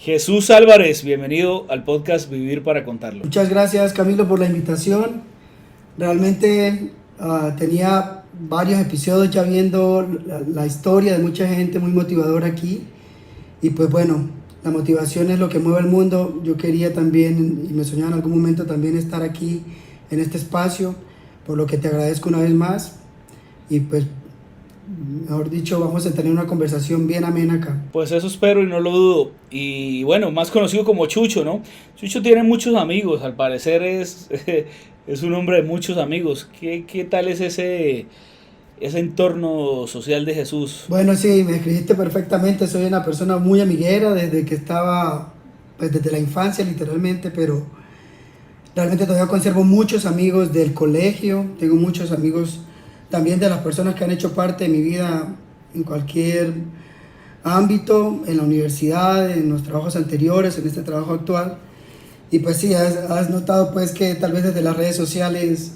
Jesús Álvarez, bienvenido al podcast Vivir para Contarlo. Muchas gracias, Camilo, por la invitación. Realmente tenía varios episodios ya viendo la historia de mucha gente muy motivadora aquí. Y pues bueno, la motivación es lo que mueve el mundo. Yo quería también, y me soñaba en algún momento también estar aquí en este espacio, por lo que te agradezco una vez más. Y pues, mejor dicho, vamos a tener una conversación bien amena acá. Pues eso espero y no lo dudo. Y bueno, más conocido como Chucho, ¿no? Chucho tiene muchos amigos, al parecer es un hombre de muchos amigos. ¿Qué tal es ese entorno social de Jesús? Bueno, sí, me escribiste perfectamente. Soy una persona muy amiguera desde que estaba, pues desde la infancia literalmente, pero realmente todavía conservo muchos amigos del colegio. Tengo muchos amigos también de las personas que han hecho parte de mi vida en cualquier ámbito, en la universidad, en los trabajos anteriores, en este trabajo actual. Y pues sí, has notado pues que tal vez desde las redes sociales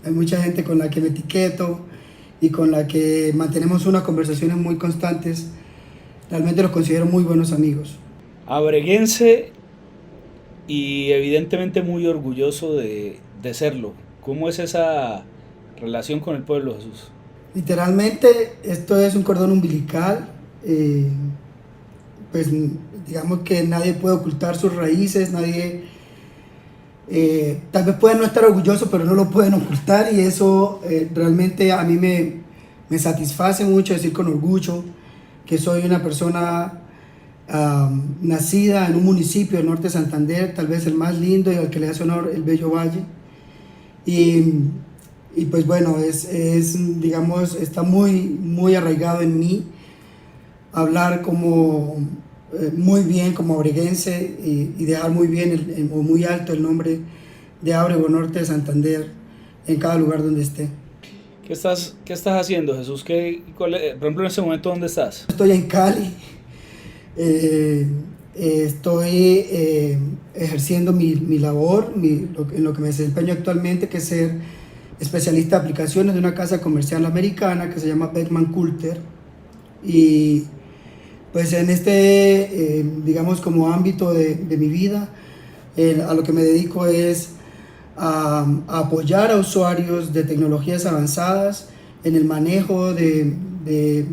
hay mucha gente con la que me etiqueto y con la que mantenemos unas conversaciones muy constantes. Realmente los considero muy buenos amigos. Abreguense y evidentemente muy orgulloso de serlo. ¿Cómo es esa relación con el pueblo, Jesús? Literalmente esto es un cordón umbilical. Pues digamos que nadie puede ocultar sus raíces, nadie tal vez pueden no estar orgullosos, pero no lo pueden ocultar, y eso realmente a mí me satisface mucho decir con orgullo que soy una persona nacida en un municipio del norte de Santander, tal vez el más lindo y al que le hace honor el Bello Valle. Y, y pues bueno, digamos, está muy arraigado en mí hablar como muy bien como abreguense, y dejar muy bien o muy alto el nombre de Ábrego Norte de Santander en cada lugar donde esté. ¿Qué estás haciendo, Jesús? Por ejemplo, en este momento, ¿dónde estás? Estoy en Cali, estoy ejerciendo mi labor, en lo que me desempeño actualmente, que es ser especialista de aplicaciones de una casa comercial americana que se llama Beckman Coulter. Y pues en este, digamos, como ámbito de mi vida, a lo que me dedico es a apoyar a usuarios de tecnologías avanzadas en el manejo de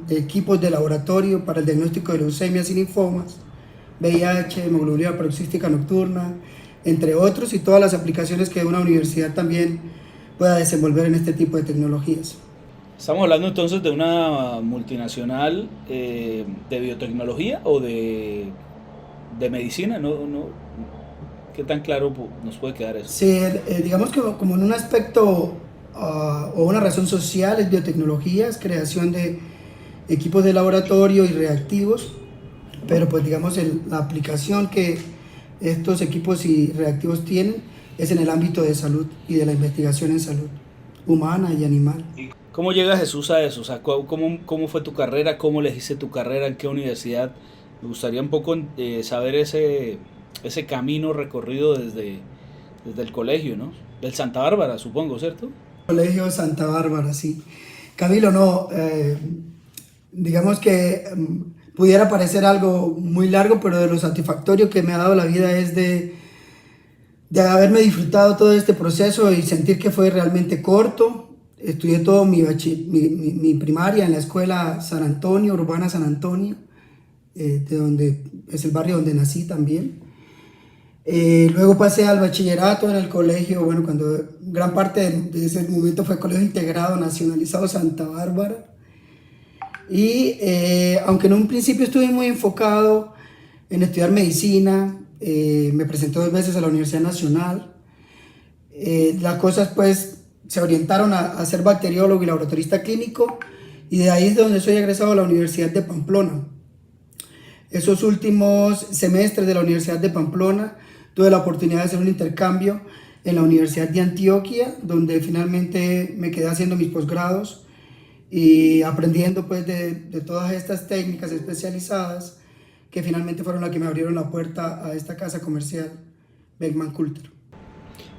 equipos de laboratorio para el diagnóstico de leucemias y linfomas, VIH, hemoglobina paroxística nocturna, entre otros, y todas las aplicaciones que una universidad también pueda desenvolver en este tipo de tecnologías. Estamos hablando entonces de una multinacional de biotecnología o de medicina, ¿no? ¿Qué tan claro nos puede quedar eso? Sí, digamos que como en un aspecto o una razón social es biotecnología, es creación de equipos de laboratorio y reactivos, pero pues digamos la aplicación que estos equipos y reactivos tienen es en el ámbito de salud y de la investigación en salud humana y animal. ¿Cómo llega Jesús a eso? O sea, ¿cómo fue tu carrera? ¿Cómo elegiste tu carrera? ¿En qué universidad? Me gustaría un poco saber ese camino recorrido desde el colegio, ¿no? Del Santa Bárbara, supongo, ¿cierto? Colegio Santa Bárbara, sí. Camilo, no, digamos que pudiera parecer algo muy largo, pero de lo satisfactorio que me ha dado la vida es de haberme disfrutado todo este proceso y sentir que fue realmente corto. Estudié todo mi primaria en la escuela San Antonio, Urbana San Antonio, de donde es el barrio donde nací también. Luego pasé al bachillerato en el colegio, bueno, cuando gran parte de ese momento fue Colegio Integrado Nacionalizado Santa Bárbara. Y aunque en un principio estuve muy enfocado en estudiar medicina, me presenté 2 veces a la Universidad Nacional. Las cosas pues se orientaron a ser bacteriólogo y laboratorista clínico, y de ahí es de donde soy egresado a la Universidad de Pamplona. Esos últimos semestres de la Universidad de Pamplona tuve la oportunidad de hacer un intercambio en la Universidad de Antioquia, donde finalmente me quedé haciendo mis posgrados y aprendiendo pues de todas estas técnicas especializadas que finalmente fueron las que me abrieron la puerta a esta casa comercial, Beckman Coulter.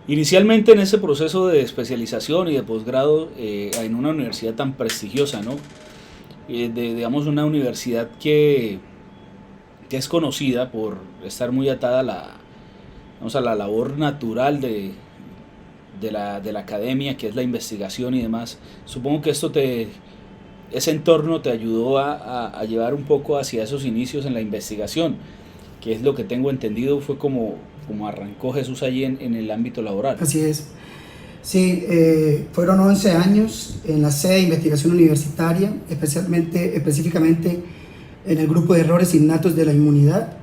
Inicialmente en ese proceso de especialización y de posgrado en una universidad tan prestigiosa, ¿no? Digamos una universidad que que es conocida por estar muy atada a la labor natural de la academia, que es la investigación y demás. Supongo que ese entorno te ayudó a llevar un poco hacia esos inicios en la investigación, que es lo que tengo entendido, fue como arrancó Jesús allí en el ámbito laboral. Así es. Sí, fueron 11 años en la sede de investigación universitaria, específicamente en el grupo de errores innatos de la inmunidad,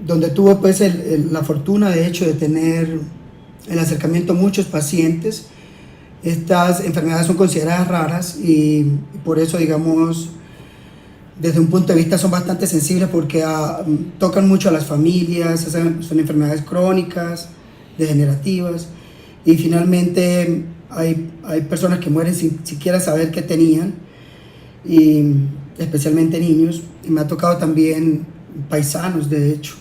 donde tuve pues la fortuna de hecho de tener el acercamiento a muchos pacientes. Estas enfermedades son consideradas raras y por eso, digamos, desde un punto de vista son bastante sensibles porque tocan mucho a las familias, son enfermedades crónicas, degenerativas, y finalmente hay personas que mueren sin siquiera saber que tenían, y especialmente niños, y me ha tocado también paisanos, de hecho,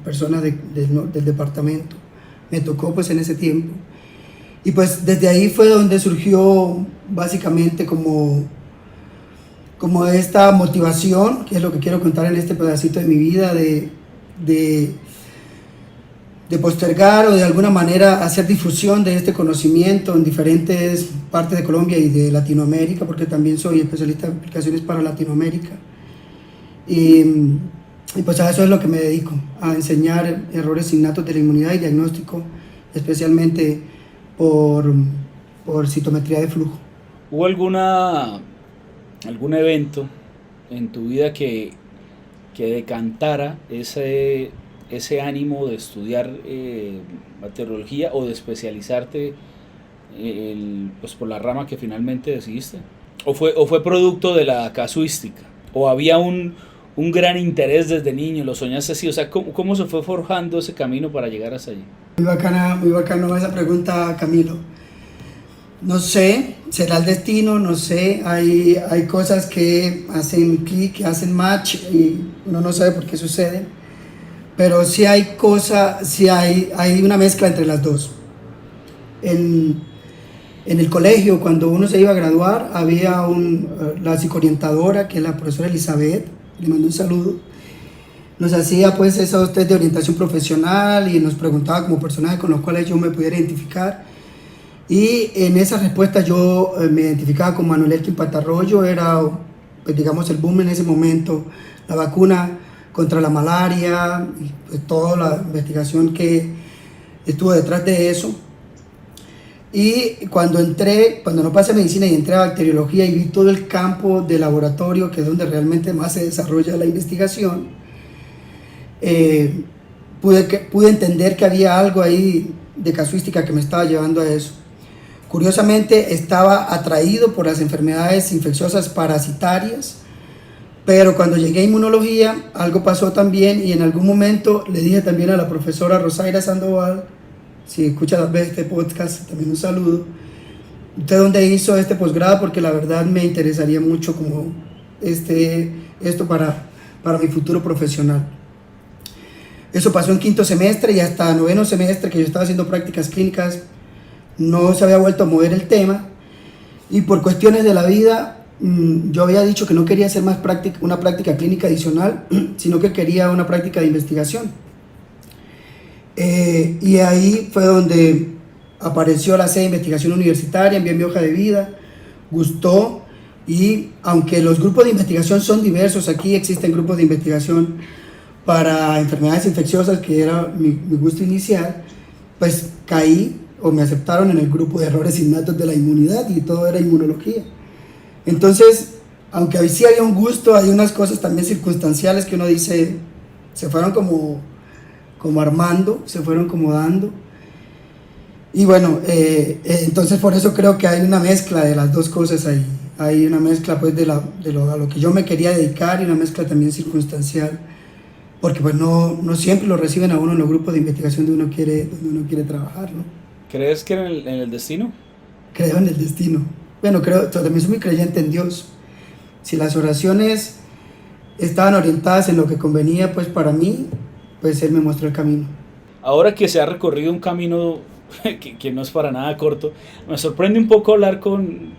personas del departamento, me tocó pues en ese tiempo, y pues desde ahí fue donde surgió básicamente como esta motivación, que es lo que quiero contar en este pedacito de mi vida, de postergar o de alguna manera hacer difusión de este conocimiento en diferentes partes de Colombia y de Latinoamérica, porque también soy especialista en aplicaciones para Latinoamérica. Y pues a eso es lo que me dedico, a enseñar errores innatos de la inmunidad y diagnóstico, especialmente por citometría de flujo. ¿Hubo algún evento en tu vida que decantara ese ánimo de estudiar bacteriología o de especializarte pues por la rama que finalmente decidiste? ¿O fue producto de la casuística? ¿O había un gran interés desde niño? ¿Lo soñaste así? O sea, ¿cómo se fue forjando ese camino para llegar hasta allí? Muy bacano esa pregunta, Camilo. No sé, será el destino, no sé, hay cosas que hacen clic, que hacen match y uno no sabe por qué sucede, pero sí hay una mezcla entre las dos. En el colegio, cuando uno se iba a graduar, había la psicoorientadora, que es la profesora Elizabeth, le mando un saludo, nos hacía pues esos test de orientación profesional y nos preguntaba como personajes con los cuales yo me pudiera identificar. Y en esa respuesta yo me identificaba con Manuel Elkin Patarroyo, era pues, digamos el boom en ese momento, la vacuna contra la malaria, y pues, toda la investigación que estuvo detrás de eso. Y cuando no pasé a medicina y entré a bacteriología y vi todo el campo de laboratorio, que es donde realmente más se desarrolla la investigación, pude entender que había algo ahí de casuística que me estaba llevando a eso. Curiosamente estaba atraído por las enfermedades infecciosas parasitarias, pero cuando llegué a inmunología algo pasó también y en algún momento le dije también a la profesora Rosaira Sandoval, si escucha tal vez este podcast, también un saludo, ¿usted dónde hizo este posgrado? Porque la verdad me interesaría mucho como esto para mi futuro profesional. Eso pasó en quinto semestre y hasta noveno semestre que yo estaba haciendo prácticas clínicas no se había vuelto a mover el tema, y por cuestiones de la vida yo había dicho que no quería hacer más una práctica clínica adicional, sino que quería una práctica de investigación. Y ahí fue donde apareció la sede de investigación universitaria, envié mi hoja de vida, gustó, y aunque los grupos de investigación son diversos, aquí existen grupos de investigación para enfermedades infecciosas, que era mi gusto inicial, pues caí o me aceptaron en el grupo de errores innatos de la inmunidad y todo era inmunología. Entonces, aunque sí había un gusto, hay unas cosas también circunstanciales que uno dice, se fueron como armando, se fueron como dando. Y bueno, entonces por eso creo que hay una mezcla de las dos cosas ahí. Hay una mezcla pues a lo que yo me quería dedicar y una mezcla también circunstancial, porque pues no siempre lo reciben a uno en los grupos de investigación donde uno quiere trabajar, ¿no? ¿Crees que en el destino? Creo en el destino. Bueno, también soy muy creyente en Dios. Si las oraciones estaban orientadas en lo que convenía pues para mí, pues Él me mostró el camino. Ahora que se ha recorrido un camino que no es para nada corto, me sorprende un poco hablar con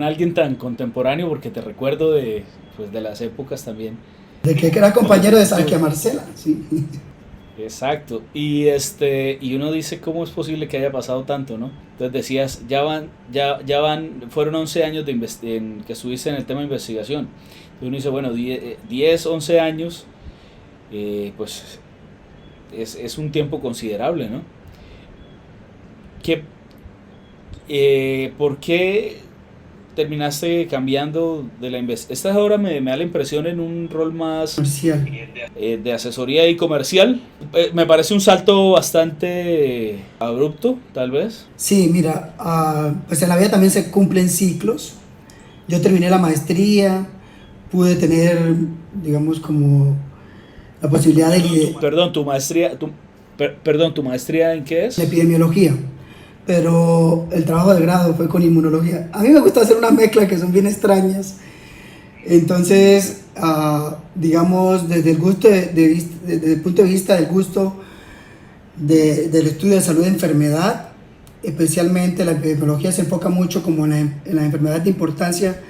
alguien tan contemporáneo, porque te recuerdo de pues, de las épocas también. De que era compañero de Sáquia Marcela, sí. Exacto, y uno dice cómo es posible que haya pasado tanto, ¿no? Entonces decías, fueron 11 años que estuviste en el tema de investigación. Entonces uno dice, bueno, 10 11 años, pues es un tiempo considerable, ¿no? ¿Por qué terminaste cambiando de la investigación? Esta ahora me da la impresión en un rol más Comercial. de asesoría y comercial. Me parece un salto bastante abrupto, tal vez. Sí, mira, pues en la vida también se cumplen ciclos. Yo terminé la maestría, pude tener, digamos, como la posibilidad de liderar Perdón, tu maestría ¿en qué es? en epidemiología, pero el trabajo de grado fue con inmunología. A mí me gusta hacer una mezcla que son bien extrañas. Entonces, digamos, desde el desde el punto de vista del gusto del estudio de salud de enfermedad, especialmente la epidemiología se enfoca mucho como en la enfermedad de importancia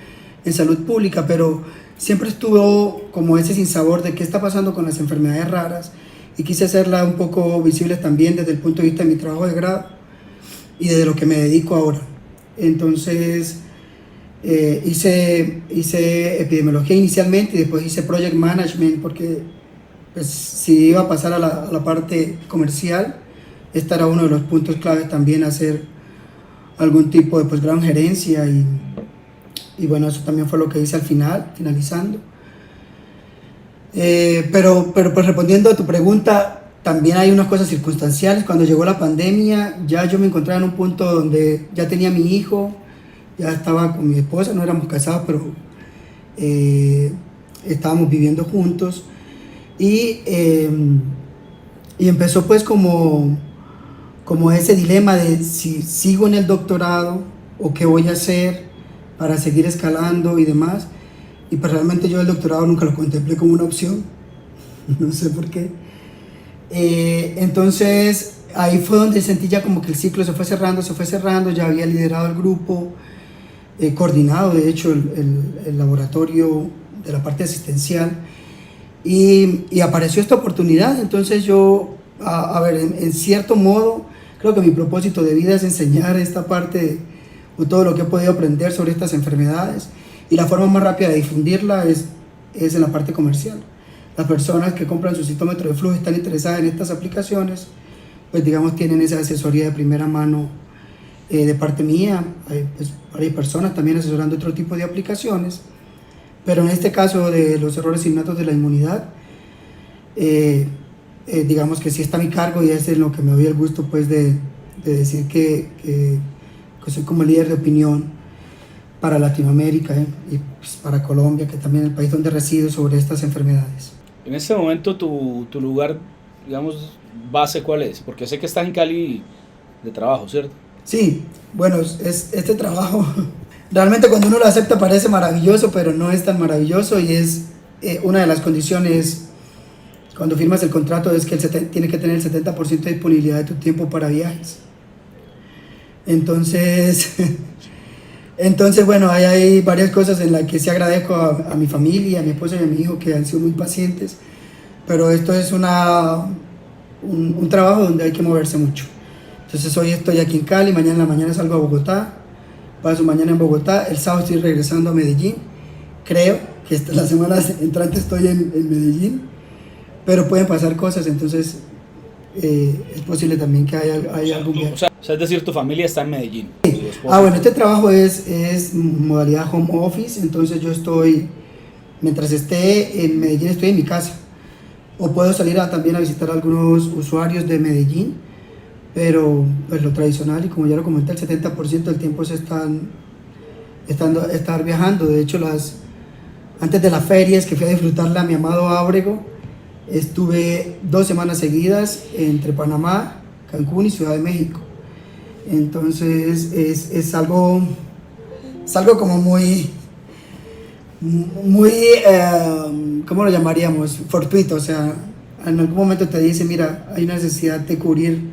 en salud pública, pero siempre estuvo como ese sinsabor de qué está pasando con las enfermedades raras, y quise hacerla un poco visible también desde el punto de vista de mi trabajo de grado y desde lo que me dedico ahora. Entonces hice epidemiología inicialmente y después hice project management, porque pues, si iba a pasar a la parte comercial, este era uno de los puntos claves también, hacer algún tipo de posgrado en gerencia, y bueno, eso también fue lo que hice al final, finalizando. Pero pues respondiendo a tu pregunta, también hay unas cosas circunstanciales. Cuando llegó la pandemia, ya yo me encontraba en un punto donde ya tenía mi hijo, ya estaba con mi esposa, no éramos casados, pero estábamos viviendo juntos, y empezó pues como ese dilema de si sigo en el doctorado o qué voy a hacer para seguir escalando y demás. Y pues realmente yo el doctorado nunca lo contemplé como una opción, no sé por qué. Entonces ahí fue donde sentí ya como que el ciclo se fue cerrando, ya había liderado el grupo, coordinado de hecho el laboratorio de la parte asistencial, y apareció esta oportunidad. Entonces yo, a ver, en cierto modo, creo que mi propósito de vida es enseñar esta parte, o todo lo que he podido aprender sobre estas enfermedades, y la forma más rápida de difundirla es en la parte comercial. Las personas que compran su citómetro de flujo, están interesadas en estas aplicaciones, pues digamos tienen esa asesoría de primera mano de parte mía. Hay personas también asesorando otro tipo de aplicaciones, pero en este caso de los errores innatos de la inmunidad, digamos que sí está a mi cargo, y es en lo que me doy el gusto pues de decir que soy como líder de opinión para Latinoamérica, y pues para Colombia, que también es el país donde resido, sobre estas enfermedades. En este momento tu lugar, digamos, base, ¿cuál es? Porque sé que estás en Cali de trabajo, ¿cierto? Sí, bueno, este trabajo realmente cuando uno lo acepta parece maravilloso, pero no es tan maravilloso, y es una de las condiciones cuando firmas el contrato, es que tiene que tener el 70% de disponibilidad de tu tiempo para viajes. Entonces bueno, hay varias cosas en las que sí agradezco a mi familia, a mi esposa y a mi hijo, que han sido muy pacientes, pero esto es un trabajo donde hay que moverse mucho. Entonces hoy estoy aquí en Cali, mañana en la mañana salgo a Bogotá, paso mañana en Bogotá, el sábado estoy regresando a Medellín, creo que la semana entrante estoy en Medellín, pero pueden pasar cosas, entonces es posible también que haya algún viaje. O sea, es decir, tu familia está en Medellín. Bueno, este trabajo es modalidad home office, entonces yo estoy, mientras esté en Medellín, estoy en mi casa, o puedo salir también a visitar a algunos usuarios de Medellín, pero pues lo tradicional, y como ya lo comenté, el 70% del tiempo es estar viajando. De hecho, antes de las ferias que fui a disfrutarla a mi amado Ábrego, estuve 2 semanas seguidas entre Panamá, Cancún y Ciudad de México. Entonces es algo como muy, ¿cómo lo llamaríamos? Fortuito. O sea, en algún momento te dice, mira, hay una necesidad de cubrir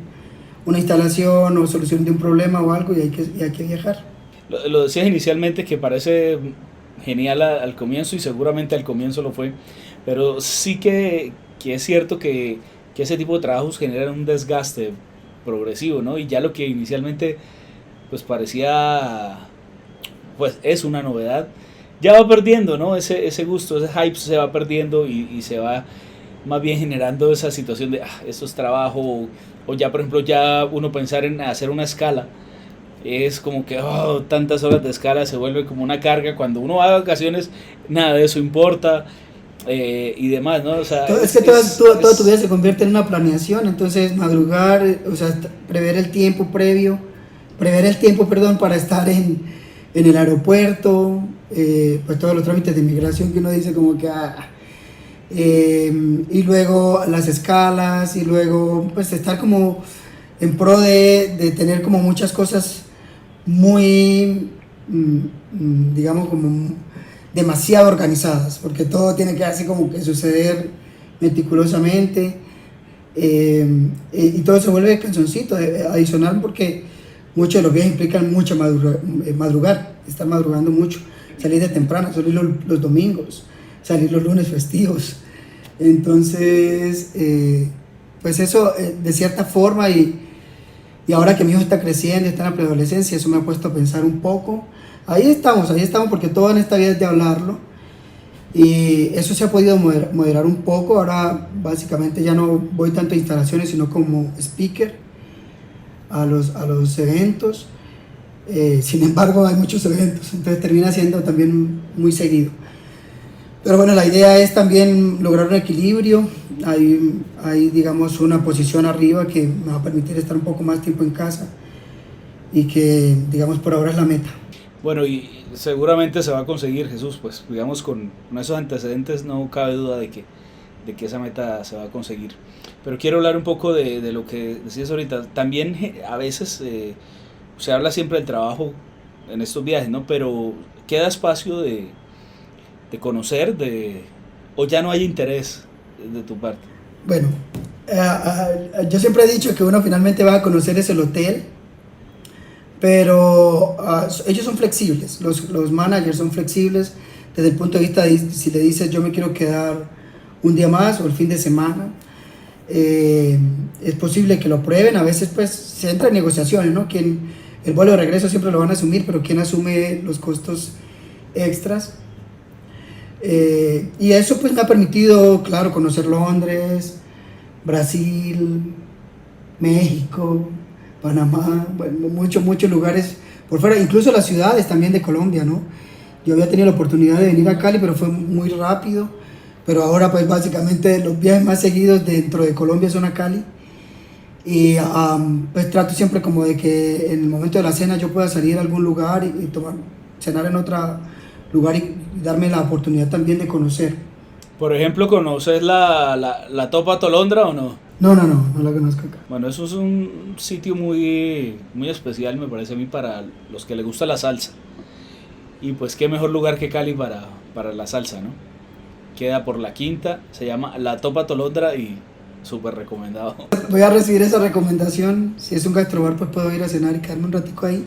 una instalación o solución de un problema o algo, y hay que viajar. Lo decías inicialmente, que parece genial al comienzo y seguramente al comienzo lo fue, pero sí que es cierto que ese tipo de trabajos generan un desgaste progresivo, ¿no? Y ya lo que inicialmente pues parecía, pues es una novedad, ya va perdiendo, ¿no? Ese gusto, ese hype se va perdiendo y se va más bien generando esa situación de, esto es trabajo, o ya por ejemplo ya uno pensar en hacer una escala, es como que tantas horas de escala se vuelve como una carga, cuando uno va de vacaciones nada de eso importa, y demás, ¿no? O sea, Es que toda tu vida se convierte en una planeación, entonces madrugar, o sea, prever el tiempo previo, prever el tiempo, perdón, para estar en el aeropuerto, pues todos los trámites de inmigración que uno dice como que, y luego las escalas, y luego pues estar como en pro de tener como muchas cosas muy, digamos, como demasiado organizadas, porque todo tiene que así como que suceder meticulosamente, y todo se vuelve cansoncito, adicional, porque muchos de los viajes implican mucho madrugar, estar madrugando mucho, salir de temprano, salir los domingos, salir los lunes festivos. Entonces, pues eso, de cierta forma, y ahora que mi hijo está creciendo, está en la preadolescencia, eso me ha puesto a pensar un poco. Ahí estamos porque todo en esta vida es de hablarlo. Y eso se ha podido moderar un poco. Ahora básicamente ya no voy tanto a instalaciones, sino como speaker a los eventos. Sin embargo, hay muchos eventos, entonces termina siendo también muy seguido. Pero bueno, la idea es también lograr un equilibrio. Hay digamos una posición arriba que me va a permitir estar un poco más tiempo en casa y que digamos por ahora es la meta. Bueno, y seguramente se va a conseguir, Jesús, pues digamos con esos antecedentes no cabe duda de que esa meta se va a conseguir. Pero quiero hablar un poco de lo que decías ahorita. También a veces se habla siempre del trabajo en estos viajes, ¿no? Pero queda espacio de conocer, o ya no hay interés de tu parte. Bueno, yo siempre he dicho que uno finalmente va a conocer es el hotel, pero ellos son flexibles, los managers son flexibles desde el punto de vista de si le dices yo me quiero quedar un día más o el fin de semana, es posible que lo prueben. A veces pues se entra en negociaciones, ¿no? El vuelo de regreso siempre lo van a asumir, pero ¿quién asume los costos extras? Y eso pues me ha permitido, claro, conocer Londres, Brasil, México, Panamá, bueno, muchos lugares por fuera, incluso las ciudades también de Colombia, ¿no? Yo había tenido la oportunidad de venir a Cali, pero fue muy rápido, pero ahora pues básicamente los viajes más seguidos dentro de Colombia son a Cali, y pues trato siempre como de que en el momento de la cena yo pueda salir a algún lugar y cenar en otro lugar y darme la oportunidad también de conocer. Por ejemplo, ¿conoces la Topa Tolondra o no? No la conozco acá. Bueno, eso es un sitio muy, muy especial, me parece a mí, para los que les gusta la salsa. Y pues qué mejor lugar que Cali para la salsa, ¿no? Queda por la Quinta, se llama La Topa Tolondra y súper recomendado. Voy a recibir esa recomendación. Si es un gastrobar, pues puedo ir a cenar y quedarme un ratico ahí.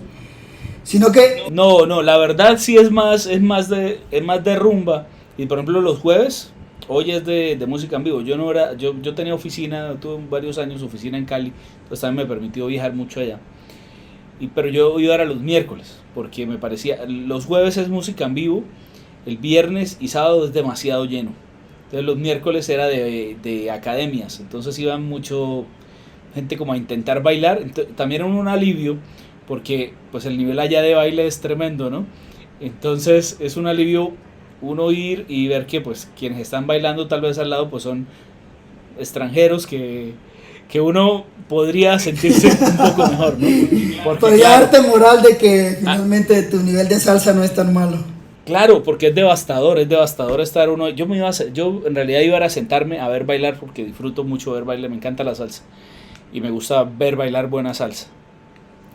Sino que... No, la verdad sí es más de rumba. Y por ejemplo los jueves, hoy es de música en vivo. Yo tenía oficina, tuve varios años oficina en Cali, entonces también me permitió viajar mucho allá. Pero yo iba a los miércoles, porque me parecía, los jueves es música en vivo, el viernes y sábado es demasiado lleno. Entonces los miércoles era de academias, entonces iban mucho gente como a intentar bailar. También era un alivio, porque pues el nivel allá de baile es tremendo, ¿no? Entonces es un alivio uno ir y ver que pues quienes están bailando tal vez al lado pues son extranjeros que uno podría sentirse un poco mejor, ¿no? Porque, podría darte moral de que finalmente tu nivel de salsa no es tan malo. Claro, porque es devastador estar uno. Yo en realidad iba a sentarme a ver bailar porque disfruto mucho ver bailar, me encanta la salsa y me gusta ver bailar buena salsa.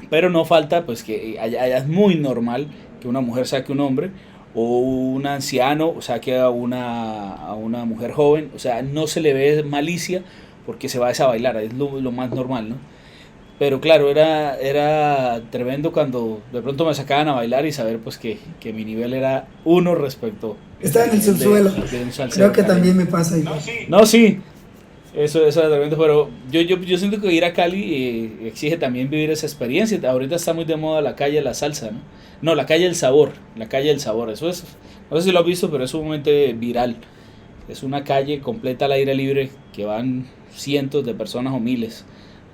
Pero no falta pues que allá es muy normal que una mujer saque un hombre o un anciano saque a una mujer joven, o sea, no se le ve malicia porque se va a bailar, es lo más normal, ¿no? pero claro, era tremendo cuando de pronto me sacaban a bailar y saber pues que mi nivel era uno respecto Estaba en el de, subsuelo. de un salsero Creo que caleño. también me pasa igual. No, sí, eso era tremendo, pero yo siento que ir a Cali exige también vivir esa experiencia. Ahorita está muy de moda la calle de la salsa, ¿no? No, la calle del sabor, la calle del sabor, eso es, no sé si lo has visto, pero es sumamente viral. Es una calle completa al aire libre que van cientos de personas o miles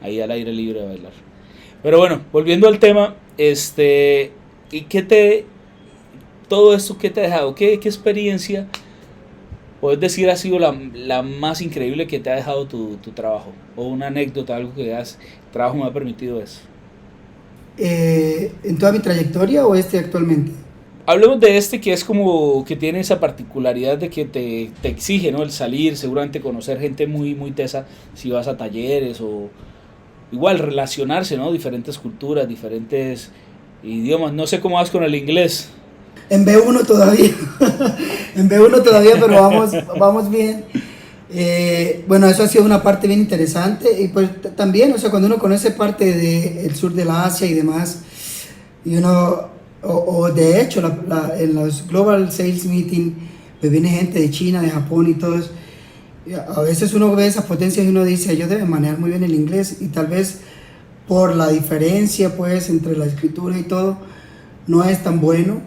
ahí al aire libre a bailar. Pero bueno, volviendo al tema, ¿y todo esto qué te ha dejado? ¿Qué experiencia puedes decir ha sido la más increíble que te ha dejado tu trabajo? O una anécdota, algo que el trabajo me ha permitido eso. ¿En toda mi trayectoria o actualmente? Hablemos de que es como que tiene esa particularidad de que te exige, ¿no? El salir, seguramente conocer gente muy, muy tesa si vas a talleres o igual relacionarse, ¿no? Diferentes culturas, diferentes idiomas. No sé cómo vas con el inglés. En B1 todavía, en B1 todavía, pero vamos bien. Bueno, eso ha sido una parte bien interesante y pues también, o sea, cuando uno conoce parte del sur de la Asia y demás, y uno, o de hecho, en los Global Sales Meeting, pues viene gente de China, de Japón y todo eso. Y a veces uno ve esas potencias y uno dice, ellos deben manejar muy bien el inglés y tal vez por la diferencia pues entre la escritura y todo, no es tan bueno,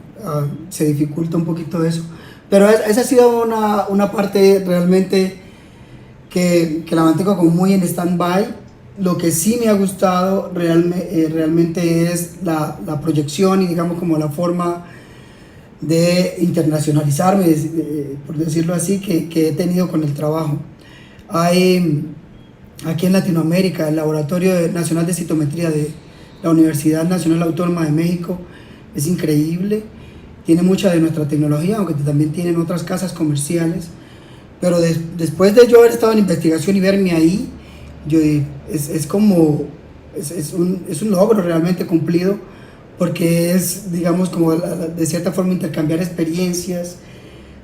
se dificulta un poquito eso. Pero esa ha sido una parte realmente que la mantengo como muy en stand-by. Lo que sí me ha gustado realmente es la proyección y digamos como la forma de internacionalizarme, por decirlo así, que he tenido con el trabajo. Hay aquí en Latinoamérica el Laboratorio Nacional de Citometría de la Universidad Nacional Autónoma de México, es increíble, tiene mucha de nuestra tecnología, aunque también tienen otras casas comerciales, pero después de yo haber estado en investigación y verme ahí, es como, es un logro realmente cumplido, porque es, digamos, como de cierta forma intercambiar experiencias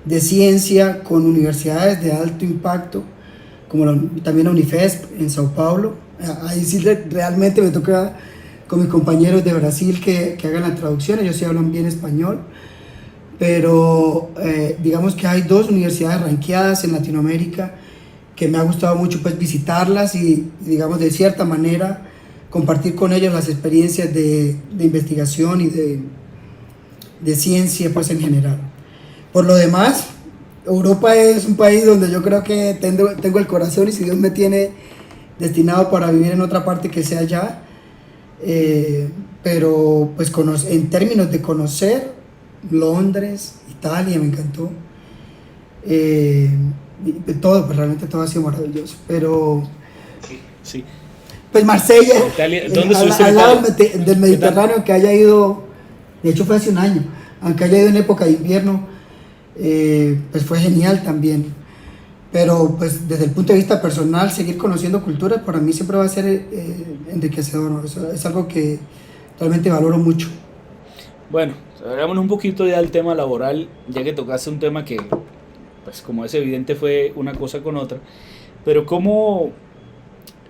de ciencia con universidades de alto impacto, como también la Unifesp en Sao Paulo. Ahí sí realmente me toca con mis compañeros de Brasil que hagan la traducción, ellos sí hablan bien español, pero digamos que hay dos universidades ranqueadas en Latinoamérica que me ha gustado mucho pues visitarlas y digamos de cierta manera compartir con ellos las experiencias de investigación y de ciencia pues en general. Por lo demás, Europa es un país donde yo creo que tengo el corazón y si Dios me tiene destinado para vivir en otra parte que sea allá, pero pues en términos de conocer Londres, Italia, me encantó. Todo, pues realmente todo ha sido maravilloso, pero Sí. pues Marsella, Italia, ¿dónde estuviste en al lado Italia? del Mediterráneo, que haya ido, de hecho fue hace un año, aunque haya ido en época de invierno, pues fue genial también. Pero pues desde el punto de vista personal, seguir conociendo culturas para mí siempre va a ser enriquecedor, ¿no? Es algo que realmente valoro mucho. Bueno, hagámonos un poquito ya del tema laboral, ya que tocaste un tema que, pues como es evidente, fue una cosa con otra. Pero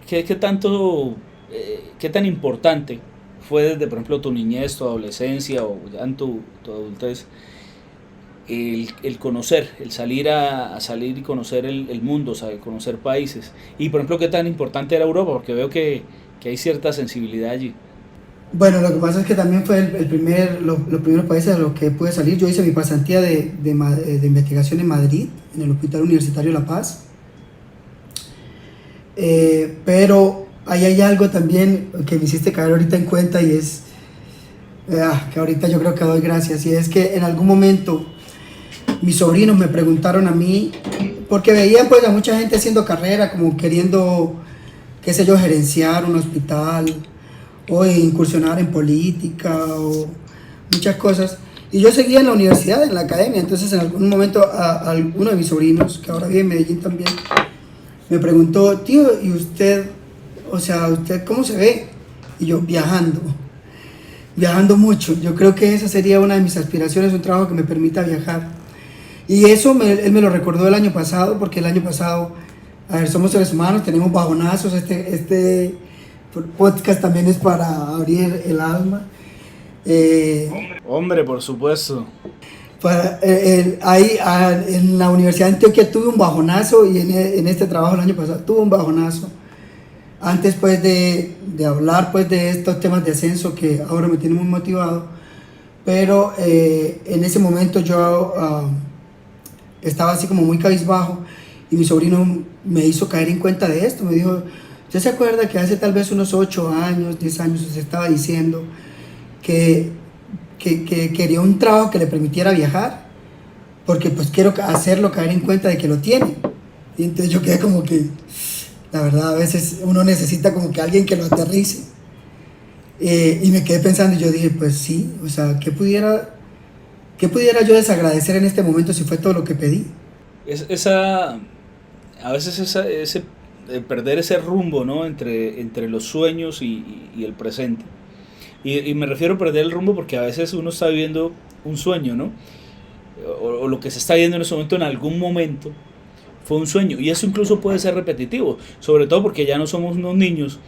qué tan importante fue desde, por ejemplo, tu niñez, tu adolescencia o ya en tu adultez, el conocer, el salir y conocer el mundo, ¿sabe? Conocer países. Y, por ejemplo, qué tan importante era Europa, porque veo que hay cierta sensibilidad allí. Bueno, lo que pasa es que también fue los primeros países a los que pude salir. Yo hice mi pasantía de investigación en Madrid, en el Hospital Universitario La Paz. Pero ahí hay algo también que me hiciste caer ahorita en cuenta y es que ahorita yo creo que doy gracias. Y es que en algún momento mis sobrinos me preguntaron a mí, porque veían pues a mucha gente haciendo carrera, como queriendo, qué sé yo, gerenciar un hospital o incursionar en política o muchas cosas. Y yo seguía en la universidad, en la academia, entonces en algún momento a uno de mis sobrinos, que ahora vive en Medellín también, me preguntó, tío, ¿y usted, o sea, usted cómo se ve? Y yo, viajando mucho. Yo creo que esa sería una de mis aspiraciones, un trabajo que me permita viajar. Y eso él me lo recordó el año pasado, porque el año pasado, a ver, somos seres humanos, tenemos bajonazos, podcast también es para abrir el alma. Hombre, por supuesto. En la Universidad de Antioquia tuve un bajonazo y en este trabajo el año pasado tuve un bajonazo. Antes pues de hablar pues de estos temas de ascenso que ahora me tienen muy motivado, pero en ese momento yo estaba así como muy cabizbajo y mi sobrino me hizo caer en cuenta de esto. Me dijo, ¿usted se acuerda que hace tal vez unos 8 años, 10 años usted estaba diciendo que quería un trabajo que le permitiera viajar? Porque pues quiero hacerlo caer en cuenta de que lo tiene. Y entonces yo quedé como que, la verdad, a veces uno necesita como que alguien que lo aterrice. Y me quedé pensando y yo dije, pues sí, o sea, ¿qué pudiera yo desagradecer en este momento si fue todo lo que pedí? A veces perder ese rumbo, ¿no? Entre los sueños y el presente. Y me refiero a perder el rumbo porque a veces uno está viviendo un sueño, ¿no? O lo que se está viendo en ese momento, en algún momento, fue un sueño. Y eso incluso puede ser repetitivo, sobre todo porque ya no somos unos niños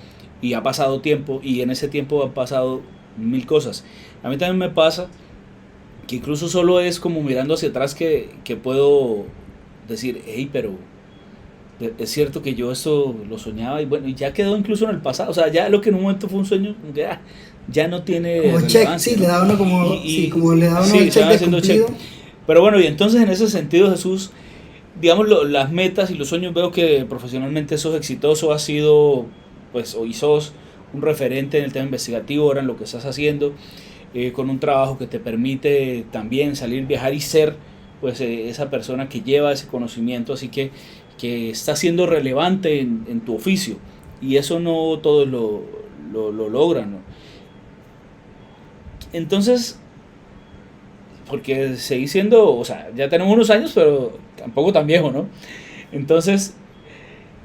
y ha pasado tiempo y en ese tiempo han pasado 1000 cosas. A mí también me pasa que incluso solo es como mirando hacia atrás que puedo decir, hey, pero es cierto que yo esto lo soñaba y bueno, y ya quedó incluso en el pasado. O sea, ya lo que en un momento fue un sueño, ya no tiene como relevancia, check, sí, ¿no? le da uno como, sí, como le da uno sí, el se check van de haciendo cumplido. check. Pero bueno, y entonces en ese sentido, Jesús, digamos, las metas y los sueños, veo que profesionalmente sos exitoso, has sido, pues, hoy sos un referente en el tema investigativo, ahora en lo que estás haciendo, con un trabajo que te permite también salir, viajar y ser, pues, esa persona que lleva ese conocimiento, así que está siendo relevante en tu oficio, y eso no todos lo logran, ¿no? Entonces, porque seguí siendo, o sea, ya tenemos unos años, pero tampoco tan viejo, ¿no? Entonces,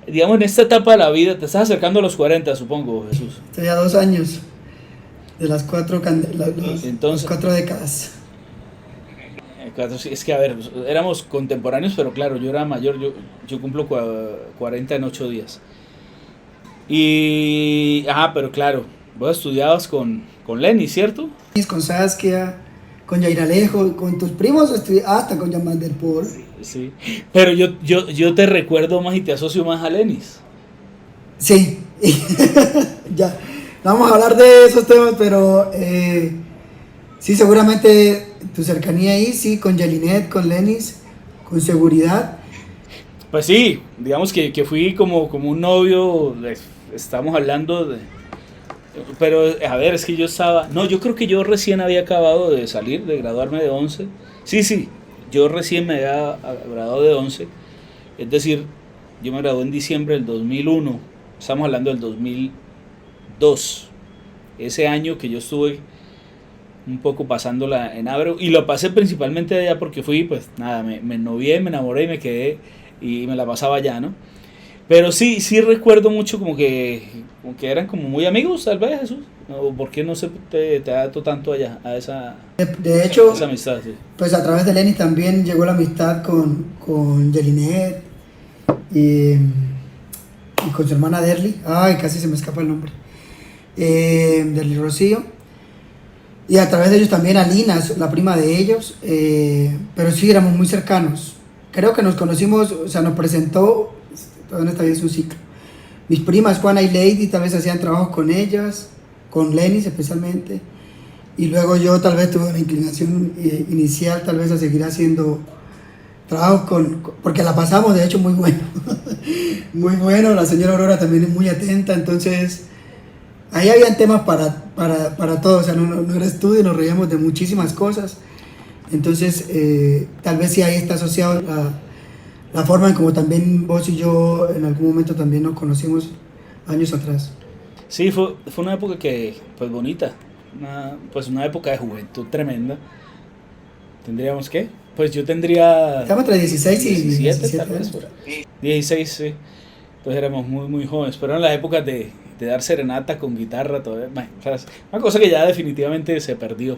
digamos, en esta etapa de la vida, te estás acercando a los 40, supongo, Jesús. Estoy a 2 años de las 4 décadas. Es que, a ver, éramos contemporáneos, pero claro, yo era mayor, yo cumplo 40 en 8 días. Y, pero claro, vos estudiabas con Lenny, ¿cierto? Con Saskia, con Jair Alejo, con tus primos, hasta con Jean Van der Poel. Sí, pero yo te recuerdo más y te asocio más a Lenis. Sí, ya, vamos a hablar de esos temas, pero sí, seguramente tu cercanía ahí, sí, con Jelinet, con Lenis, con seguridad. Pues sí, digamos que fui como un novio, estamos hablando de... Pero, a ver, es que yo creo que yo recién había acabado de salir, de graduarme de 11. Sí, yo recién me había graduado de 11. Es decir, yo me gradué en diciembre del 2001. Estamos hablando del 2002. Ese año que yo estuve un poco pasándola en Abreu. Y lo pasé principalmente allá porque fui, pues nada, me novié, me enamoré y me quedé y me la pasaba allá, ¿no? Pero sí recuerdo mucho como que eran como muy amigos, tal vez, Jesús. ¿O por qué no se te ató tanto allá a esa esa amistad? Sí. Pues a través de Lenis también llegó la amistad con Jelinet y con su hermana Derly. Ay, casi se me escapa el nombre. Derly Rocío. Y a través de ellos también a Lina, la prima de ellos. Pero sí éramos muy cercanos. Creo que nos conocimos, o sea, nos presentó. Todavía está bien su ciclo. Mis primas, Juana y Lady, tal vez hacían trabajos con ellas, con Lenis especialmente. Y luego yo tal vez tuve una inclinación inicial, tal vez a seguir haciendo trabajos porque la pasamos de hecho muy bueno. Muy bueno, la señora Aurora también es muy atenta, entonces ahí habían temas para todos, o sea, no era estudio, nos reíamos de muchísimas cosas. Entonces, tal vez sí ahí está asociado la forma en como también vos y yo en algún momento también nos conocimos años atrás. Sí, fue una época que, pues bonita, una época de juventud tremenda. ¿Tendríamos qué? Pues yo tendría... Estamos entre 16 y 17 tal vez. 16, sí. Entonces éramos muy, muy jóvenes, pero eran las épocas de dar serenata con guitarra, todavía, o sea, una cosa que ya definitivamente se perdió.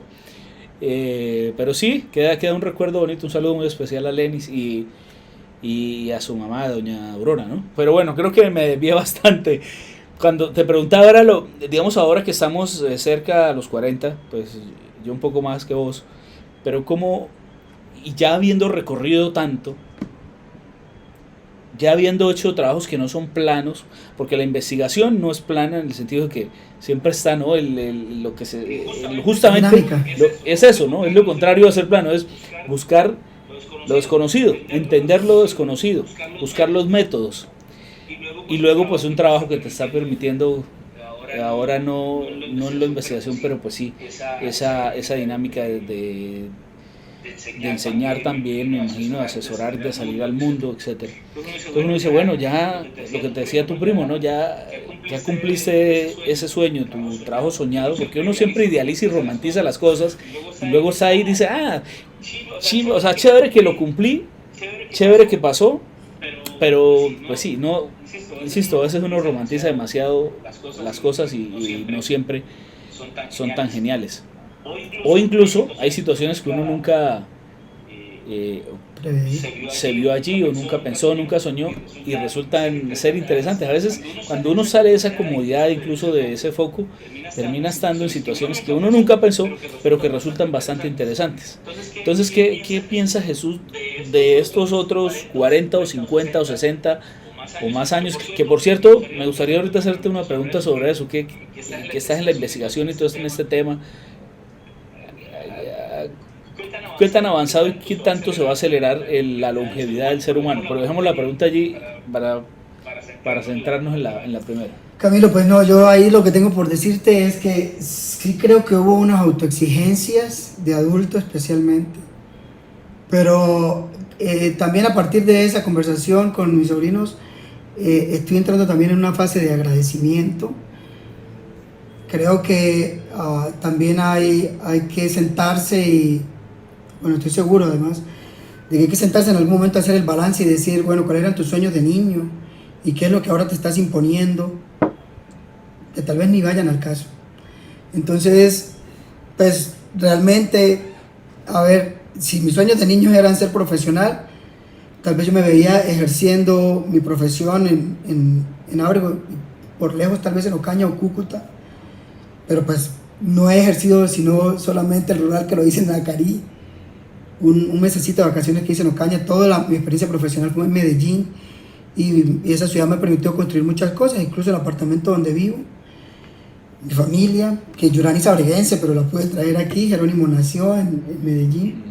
Pero sí, queda un recuerdo bonito, un saludo muy especial a Lenis y a su mamá, doña Aurora, ¿no? Pero bueno, creo que me desvié bastante. cuando te preguntaba ahora, digamos ahora que estamos cerca a los 40, pues yo un poco más que vos, pero como, y ya habiendo recorrido tanto, ya habiendo hecho trabajos que no son planos, porque la investigación no es plana en el sentido de que siempre está, ¿no? Lo que justamente es eso, ¿no? Es lo contrario de ser plano, es buscar lo desconocido, entender lo desconocido, buscar los métodos, y luego pues un trabajo que te está permitiendo ahora no en la investigación, pero pues sí, esa dinámica de enseñar también, me imagino, de asesorar, de salir al mundo, etcétera. Entonces uno dice, bueno, ya lo que te decía tu primo, ¿no? Ya cumpliste ese sueño, tu trabajo soñado, porque uno siempre idealiza y romantiza las cosas, y luego está ahí y dice, o sea, chévere que lo cumplí, chévere que pasó, pero pues sí, no, insisto, a veces uno romantiza demasiado las cosas y no siempre son tan geniales. O incluso hay situaciones que uno nunca se vio allí o nunca pensó, nunca soñó y resultan ser interesantes. A veces cuando uno sale de esa comodidad, incluso de ese foco, termina estando en situaciones que uno nunca pensó, pero que resultan bastante interesantes. Entonces, ¿qué piensa Jesús de estos otros 40 o 50 o 60 o más años? Que por cierto, me gustaría ahorita hacerte una pregunta sobre eso, que estás en la investigación y todo esto en este tema. ¿Qué tan avanzado y qué tanto se va a acelerar la longevidad del ser humano? Pero dejamos la pregunta allí para centrarnos en la primera. Camilo, pues no, yo ahí lo que tengo por decirte es que sí creo que hubo unas autoexigencias de adulto especialmente, pero también a partir de esa conversación con mis sobrinos estoy entrando también en una fase de agradecimiento. Creo que también hay que sentarse y, bueno, estoy seguro además, de que hay que sentarse en algún momento a hacer el balance y decir, bueno, cuáles eran tus sueños de niño y qué es lo que ahora te estás imponiendo, que tal vez ni vayan al caso. Entonces, pues realmente, a ver, si mis sueños de niño eran ser profesional, tal vez yo me veía ejerciendo mi profesión en Ábrego, por lejos tal vez en Ocaña o Cúcuta, pero pues no he ejercido sino solamente el rural que lo hice en Nacarí, un mesecito de vacaciones que hice en Ocaña. Toda mi experiencia profesional fue en Medellín y esa ciudad me permitió construir muchas cosas, incluso el apartamento donde vivo, mi familia, que Yurani es abreguense, pero la pude traer aquí. Jerónimo nació en Medellín.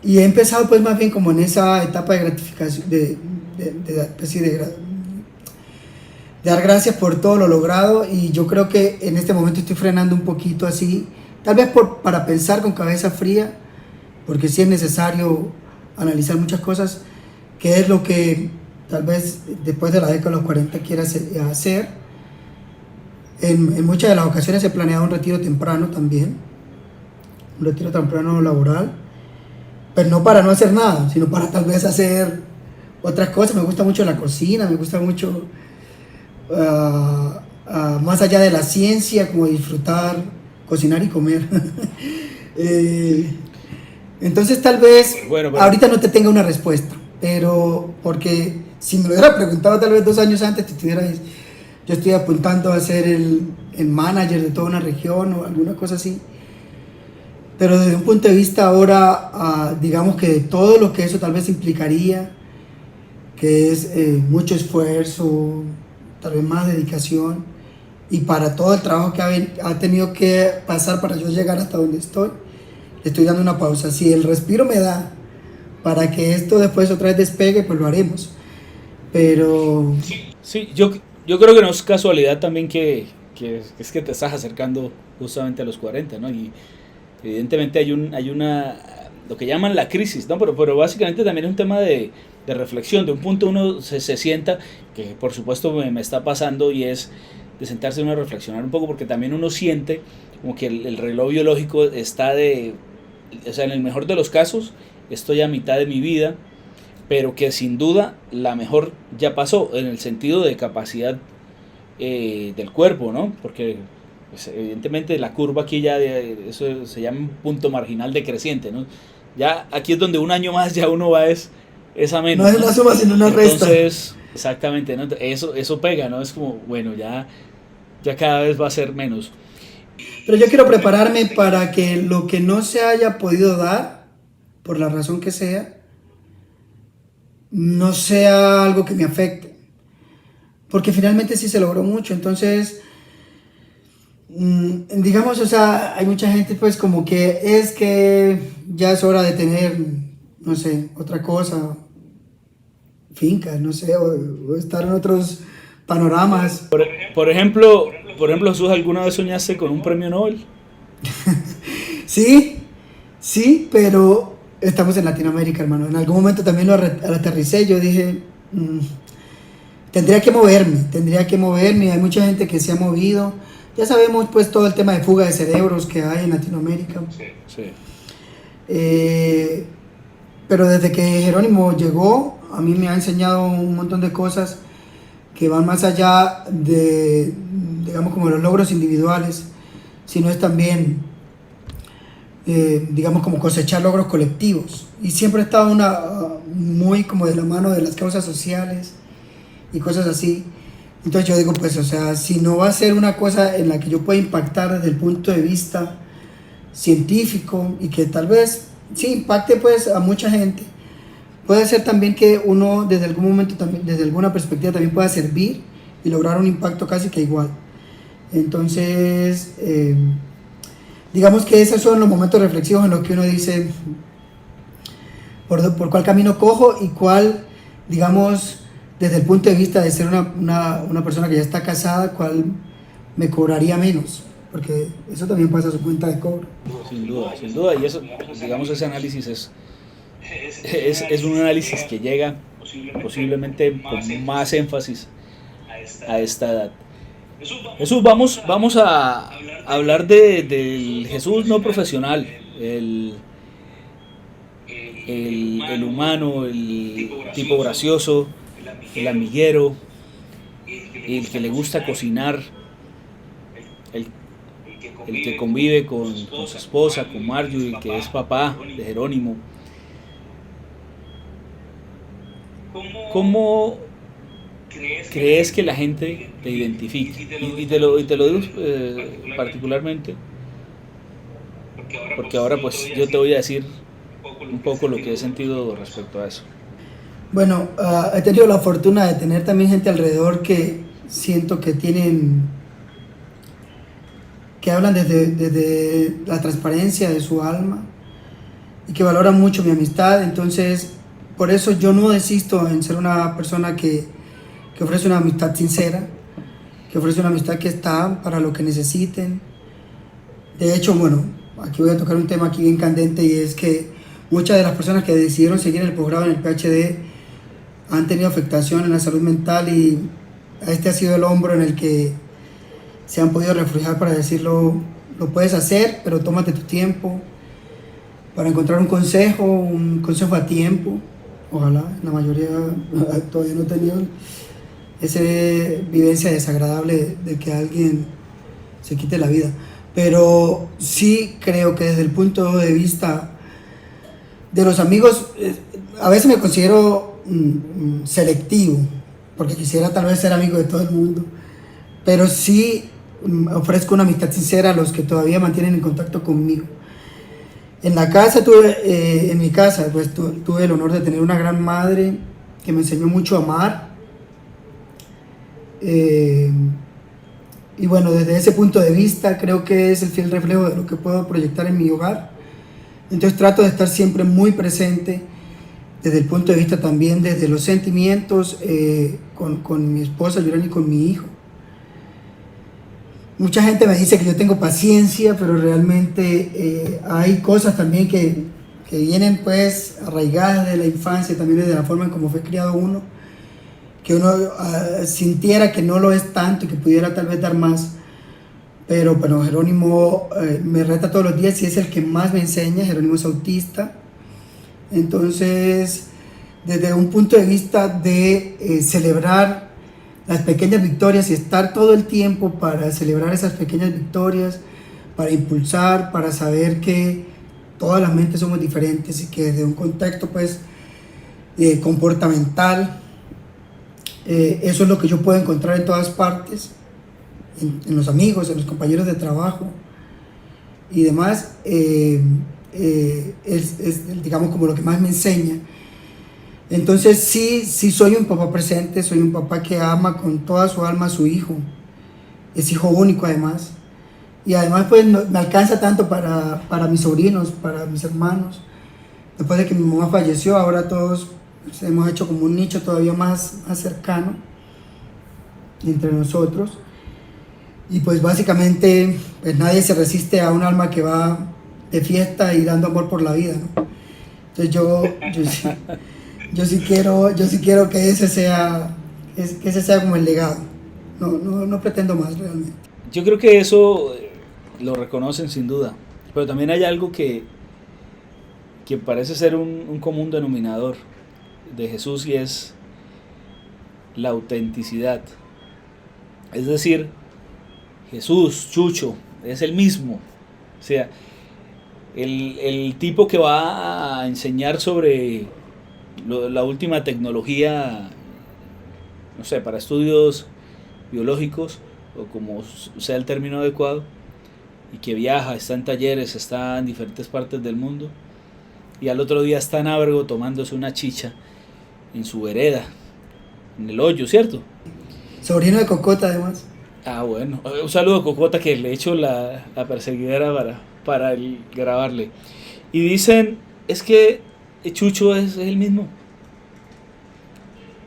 Y he empezado pues más bien como en esa etapa de gratificación, de dar gracias por todo lo logrado, y yo creo que en este momento estoy frenando un poquito así, tal vez para pensar con cabeza fría, porque sí es necesario analizar muchas cosas, qué es lo que tal vez después de la década de los 40 quiera hacer. En muchas de las ocasiones he planeado un retiro temprano también, un retiro temprano laboral, pero no para no hacer nada, sino para tal vez hacer otras cosas. Me gusta mucho la cocina, me gusta mucho, más allá de la ciencia, como disfrutar, cocinar y comer. Entonces tal vez ahorita no te tenga una respuesta, pero porque si me lo hubiera preguntado tal vez 2 años antes, yo estoy apuntando a ser el manager de toda una región o alguna cosa así. Pero desde un punto de vista ahora, digamos que de todo lo que eso tal vez implicaría, que es mucho esfuerzo, tal vez más dedicación, y para todo el trabajo que ha tenido que pasar para yo llegar hasta donde estoy, estoy dando una pausa. Si el respiro me da para que esto después otra vez despegue, pues lo haremos. Pero... Sí, yo creo que no es casualidad también que es que te estás acercando justamente a los 40, ¿no? Y evidentemente hay una, lo que llaman la crisis, ¿no? Pero básicamente también es un tema de reflexión. De un punto uno se sienta, que por supuesto me está pasando, y es de sentarse uno a reflexionar un poco, porque también uno siente como que el reloj biológico está o sea, en el mejor de los casos, estoy a mitad de mi vida, pero que sin duda la mejor ya pasó, en el sentido de capacidad del cuerpo, ¿no? Porque pues, evidentemente la curva aquí ya, eso se llama un punto marginal decreciente, ¿no? Ya aquí es donde un año más ya uno va es a menos. No es una suma sino una resta. Entonces, Exactamente, ¿no? Eso pega, ¿no? Es como, bueno, ya cada vez va a ser menos. Pero yo quiero prepararme para que lo que no se haya podido dar, por la razón que sea, no sea algo que me afecte. Porque finalmente sí se logró mucho. Entonces, digamos, o sea, hay mucha gente pues como que es que ya es hora de tener, no sé, otra cosa, finca, no sé, o estar en otros panoramas. Por ejemplo, Jesús, ¿alguna vez soñaste con un premio Nobel? Sí, sí, pero estamos en Latinoamérica, hermano. En algún momento también lo aterricé. Yo dije, tendría que moverme. Hay mucha gente que se ha movido. Ya sabemos, pues, todo el tema de fuga de cerebros que hay en Latinoamérica. Sí, sí. Pero desde que Jerónimo llegó, a mí me ha enseñado un montón de cosas que van más allá de, digamos, como los logros individuales, sino es también, digamos, como cosechar logros colectivos. Y siempre he estado muy como de la mano de las causas sociales y cosas así. Entonces yo digo, pues, o sea, si no va a ser una cosa en la que yo pueda impactar desde el punto de vista científico y que tal vez sí impacte pues a mucha gente, puede ser también que uno desde algún momento, también, desde alguna perspectiva también pueda servir y lograr un impacto casi que igual. Entonces, digamos que esos son los momentos reflexivos en los que uno dice por cuál camino cojo y cuál, digamos, desde el punto de vista de ser una persona que ya está casada, cuál me cobraría menos, porque eso también pasa a su cuenta de cobro. Sin duda, y eso, digamos, ese análisis es un análisis que llega posiblemente con más énfasis a esta edad. Jesús, vamos a hablar del Jesús no profesional, el humano, el tipo gracioso, el amiguero, el que le gusta cocinar, el, el que convive con su esposa, con Marjorie, que es papá de Jerónimo. ¿Cómo crees que la gente te identifique? Y te lo digo particularmente porque ahora pues yo te voy a decir un poco lo que he sentido respecto a eso. Bueno, he tenido la fortuna de tener también gente alrededor que siento que hablan desde la transparencia de su alma y que valoran mucho mi amistad. Entonces, por eso yo no desisto en ser una persona que ofrece una amistad sincera, que ofrece una amistad que está para lo que necesiten. De hecho, bueno, aquí voy a tocar un tema aquí bien candente, y es que muchas de las personas que decidieron seguir el posgrado en el PhD han tenido afectación en la salud mental, y este ha sido el hombro en el que se han podido refugiar para decirlo, lo puedes hacer, pero tómate tu tiempo para encontrar un consejo a tiempo. Ojalá, la mayoría todavía no he tenido esa vivencia desagradable de que alguien se quite la vida. Pero sí creo que desde el punto de vista de los amigos, a veces me considero selectivo, porque quisiera tal vez ser amigo de todo el mundo, pero sí ofrezco una amistad sincera a los que todavía mantienen en contacto conmigo. En la casa en mi casa pues tuve el honor de tener una gran madre que me enseñó mucho a amar, y bueno, desde ese punto de vista creo que es el fiel reflejo de lo que puedo proyectar en mi hogar. Entonces trato de estar siempre muy presente desde el punto de vista también desde los sentimientos, con mi esposa Yurani y con mi hijo. Mucha gente me dice que yo tengo paciencia, pero realmente hay cosas también que vienen pues arraigadas de la infancia, también desde la forma en cómo fue criado uno, que uno sintiera que no lo es tanto y que pudiera tal vez dar más. Pero bueno, Jerónimo me reta todos los días y es el que más me enseña. Jerónimo es autista. Entonces, desde un punto de vista de celebrar las pequeñas victorias y estar todo el tiempo para celebrar esas pequeñas victorias, para impulsar, para saber que todas las mentes somos diferentes y que desde un contexto pues comportamental Eso es lo que yo puedo encontrar en todas partes, en los amigos, en los compañeros de trabajo y demás. Digamos, como lo que más me enseña. Entonces sí soy un papá presente, soy un papá que ama con toda su alma a su hijo. Es hijo único además. Y además pues me alcanza tanto para mis sobrinos, para mis hermanos. Después de que mi mamá falleció, ahora todos pues, hemos hecho como un nicho todavía más cercano entre nosotros. Y pues básicamente pues nadie se resiste a un alma que va de fiesta y dando amor por la vida, ¿no? Entonces yo sí quiero que ese sea como el legado. No pretendo más realmente. Yo creo que eso lo reconocen sin duda, pero también hay algo que parece ser un común denominador de Jesús, y es la autenticidad. Es decir, Jesús, Chucho, es el mismo. O sea, el tipo que va a enseñar sobre la última tecnología, no sé, para estudios biológicos, o como sea el término adecuado, y que viaja, está en talleres, está en diferentes partes del mundo, y al otro día está en Ábrego tomándose una chicha en su vereda, en el hoyo, ¿cierto? Sobrino de Cocota además. Ah, bueno, un saludo a Cocota, que le echo la perseguidera para grabarle. Y dicen, es que Chucho es el mismo.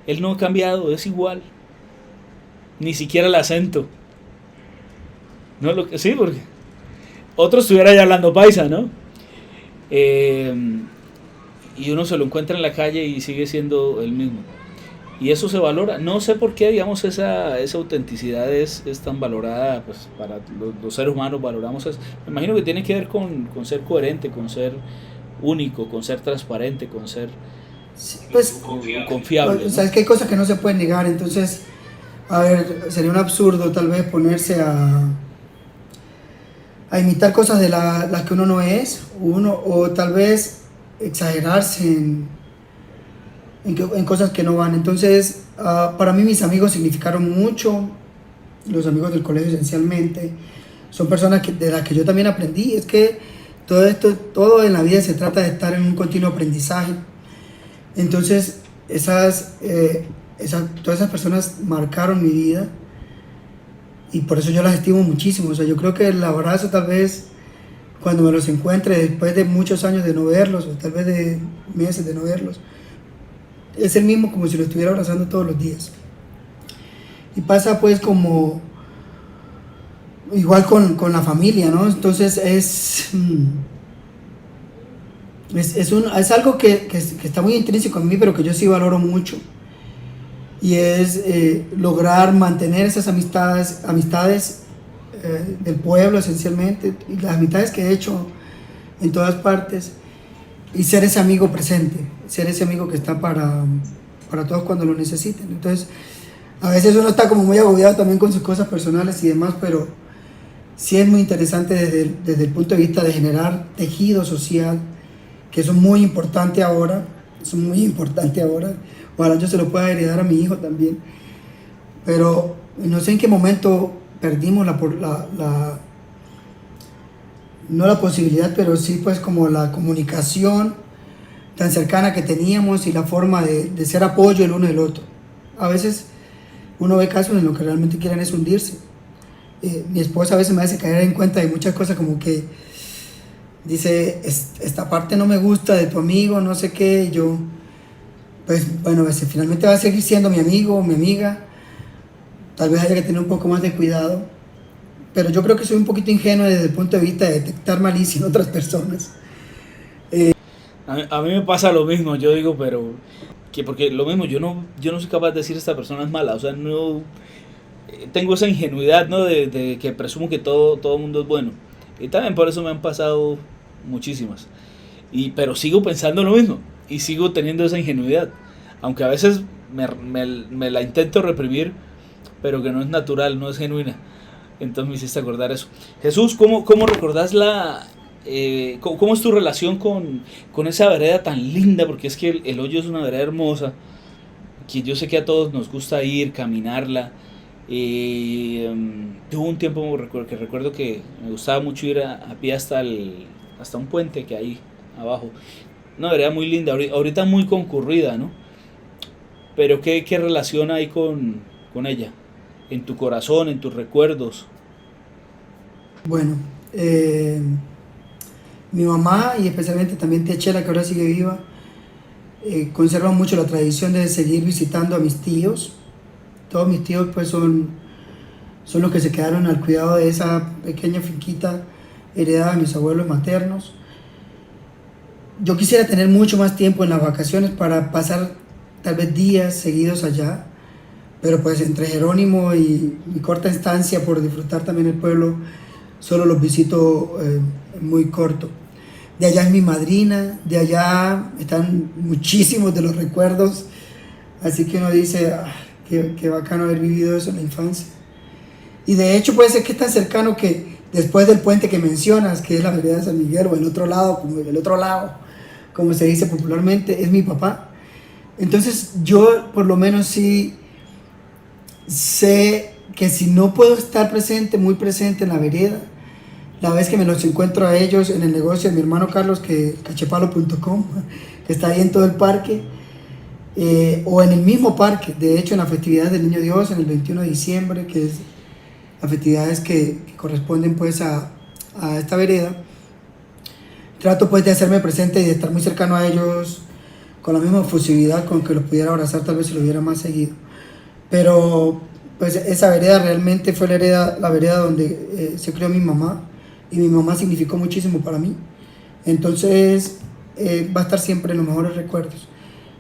Él no ha cambiado, es igual. Ni siquiera el acento. No lo que sí, porque otro estuviera ya hablando paisa, ¿no? Y uno se lo encuentra en la calle y sigue siendo el mismo. Y eso se valora. No sé por qué, digamos, esa autenticidad es tan valorada, pues para los seres humanos valoramos eso. Me imagino que tiene que ver con ser coherente, con ser único, con ser transparente, con ser pues, confiable. O sea, es que hay cosas que no se pueden negar. Entonces, a ver, sería un absurdo tal vez ponerse a imitar cosas de las que uno no es, o tal vez exagerarse en cosas que no van. Entonces, para mí mis amigos significaron mucho, los amigos del colegio esencialmente, son personas de las que yo también aprendí. Es que todo en la vida se trata de estar en un continuo aprendizaje. Entonces, todas esas personas marcaron mi vida, y por eso yo las estimo muchísimo. O sea, yo creo que el abrazo, tal vez cuando me los encuentre después de muchos años de no verlos, o tal vez de meses de no verlos, es el mismo como si lo estuviera abrazando todos los días. Y pasa pues como igual con la familia, ¿no? Entonces es algo que está muy intrínseco en mí, pero que yo sí valoro mucho. Y es lograr mantener esas amistades del pueblo esencialmente, y las amistades que he hecho en todas partes, y ser ese amigo presente, ser ese amigo que está para todos cuando lo necesiten. Entonces, a veces uno está como muy agobiado también con sus cosas personales y demás, pero sí es muy interesante desde el punto de vista de generar tejido social, que eso es muy importante ahora, Ojalá yo se lo pueda heredar a mi hijo también. Pero no sé en qué momento perdimos no la posibilidad, pero sí pues como la comunicación tan cercana que teníamos, y la forma de ser apoyo el uno del otro. A veces uno ve casos en los que realmente quieren es hundirse. Mi esposa a veces me hace caer en cuenta de muchas cosas, como que dice, esta parte no me gusta de tu amigo, no sé qué, y yo, pues bueno, finalmente va a seguir siendo mi amigo o mi amiga. Tal vez haya que tener un poco más de cuidado, pero yo creo que soy un poquito ingenuo desde el punto de vista de detectar malicia en otras personas. A mí me pasa lo mismo, yo digo, pero porque lo mismo, yo no soy capaz de decir esta persona es mala, o sea, no tengo esa ingenuidad, ¿no? de que presumo que todo el mundo es bueno, y también por eso me han pasado muchísimas, pero sigo pensando lo mismo y sigo teniendo esa ingenuidad, aunque a veces me la intento reprimir, pero que no es natural, no es genuina. Entonces me hiciste acordar eso. Jesús, ¿cómo recordás cómo es tu relación con esa vereda tan linda? Porque es que el hoyo es una vereda hermosa, que yo sé que a todos nos gusta ir, caminarla. Tuvo un tiempo que recuerdo que me gustaba mucho ir a pie hasta un puente que hay abajo. Una vereda muy linda, ahorita muy concurrida, ¿no? Pero ¿qué relación hay con ella? En tu corazón, en tus recuerdos. Bueno, mi mamá y especialmente también tía Chela, que ahora sigue viva, conservan mucho la tradición de seguir visitando a mis tíos. Todos mis tíos pues son los que se quedaron al cuidado de esa pequeña finquita heredada de mis abuelos maternos. Yo quisiera tener mucho más tiempo en las vacaciones para pasar tal vez días seguidos allá, pero pues entre Jerónimo y mi corta estancia por disfrutar también el pueblo, solo los visito muy corto. De allá es mi madrina, de allá están muchísimos de los recuerdos, así que uno dice, ah, qué bacano haber vivido eso en la infancia. Y de hecho puede ser que es tan cercano que después del puente que mencionas, que es la vereda de San Miguel, o el otro lado, como se dice popularmente, es mi papá. Entonces yo por lo menos sí sé que si no puedo estar presente, muy presente en la vereda, la vez que me los encuentro a ellos en el negocio de mi hermano Carlos, que cachepalo.com, que está ahí en todo el parque, o en el mismo parque, de hecho en la festividad del Niño Dios, en el 21 de diciembre, que es las festividades que corresponden pues a esta vereda, trato pues de hacerme presente y de estar muy cercano a ellos con la misma efusividad con que los pudiera abrazar, tal vez si lo hubiera más seguido. Pero pues esa vereda realmente fue la vereda donde se crió mi mamá, y mi mamá significó muchísimo para mí. Entonces va a estar siempre en los mejores recuerdos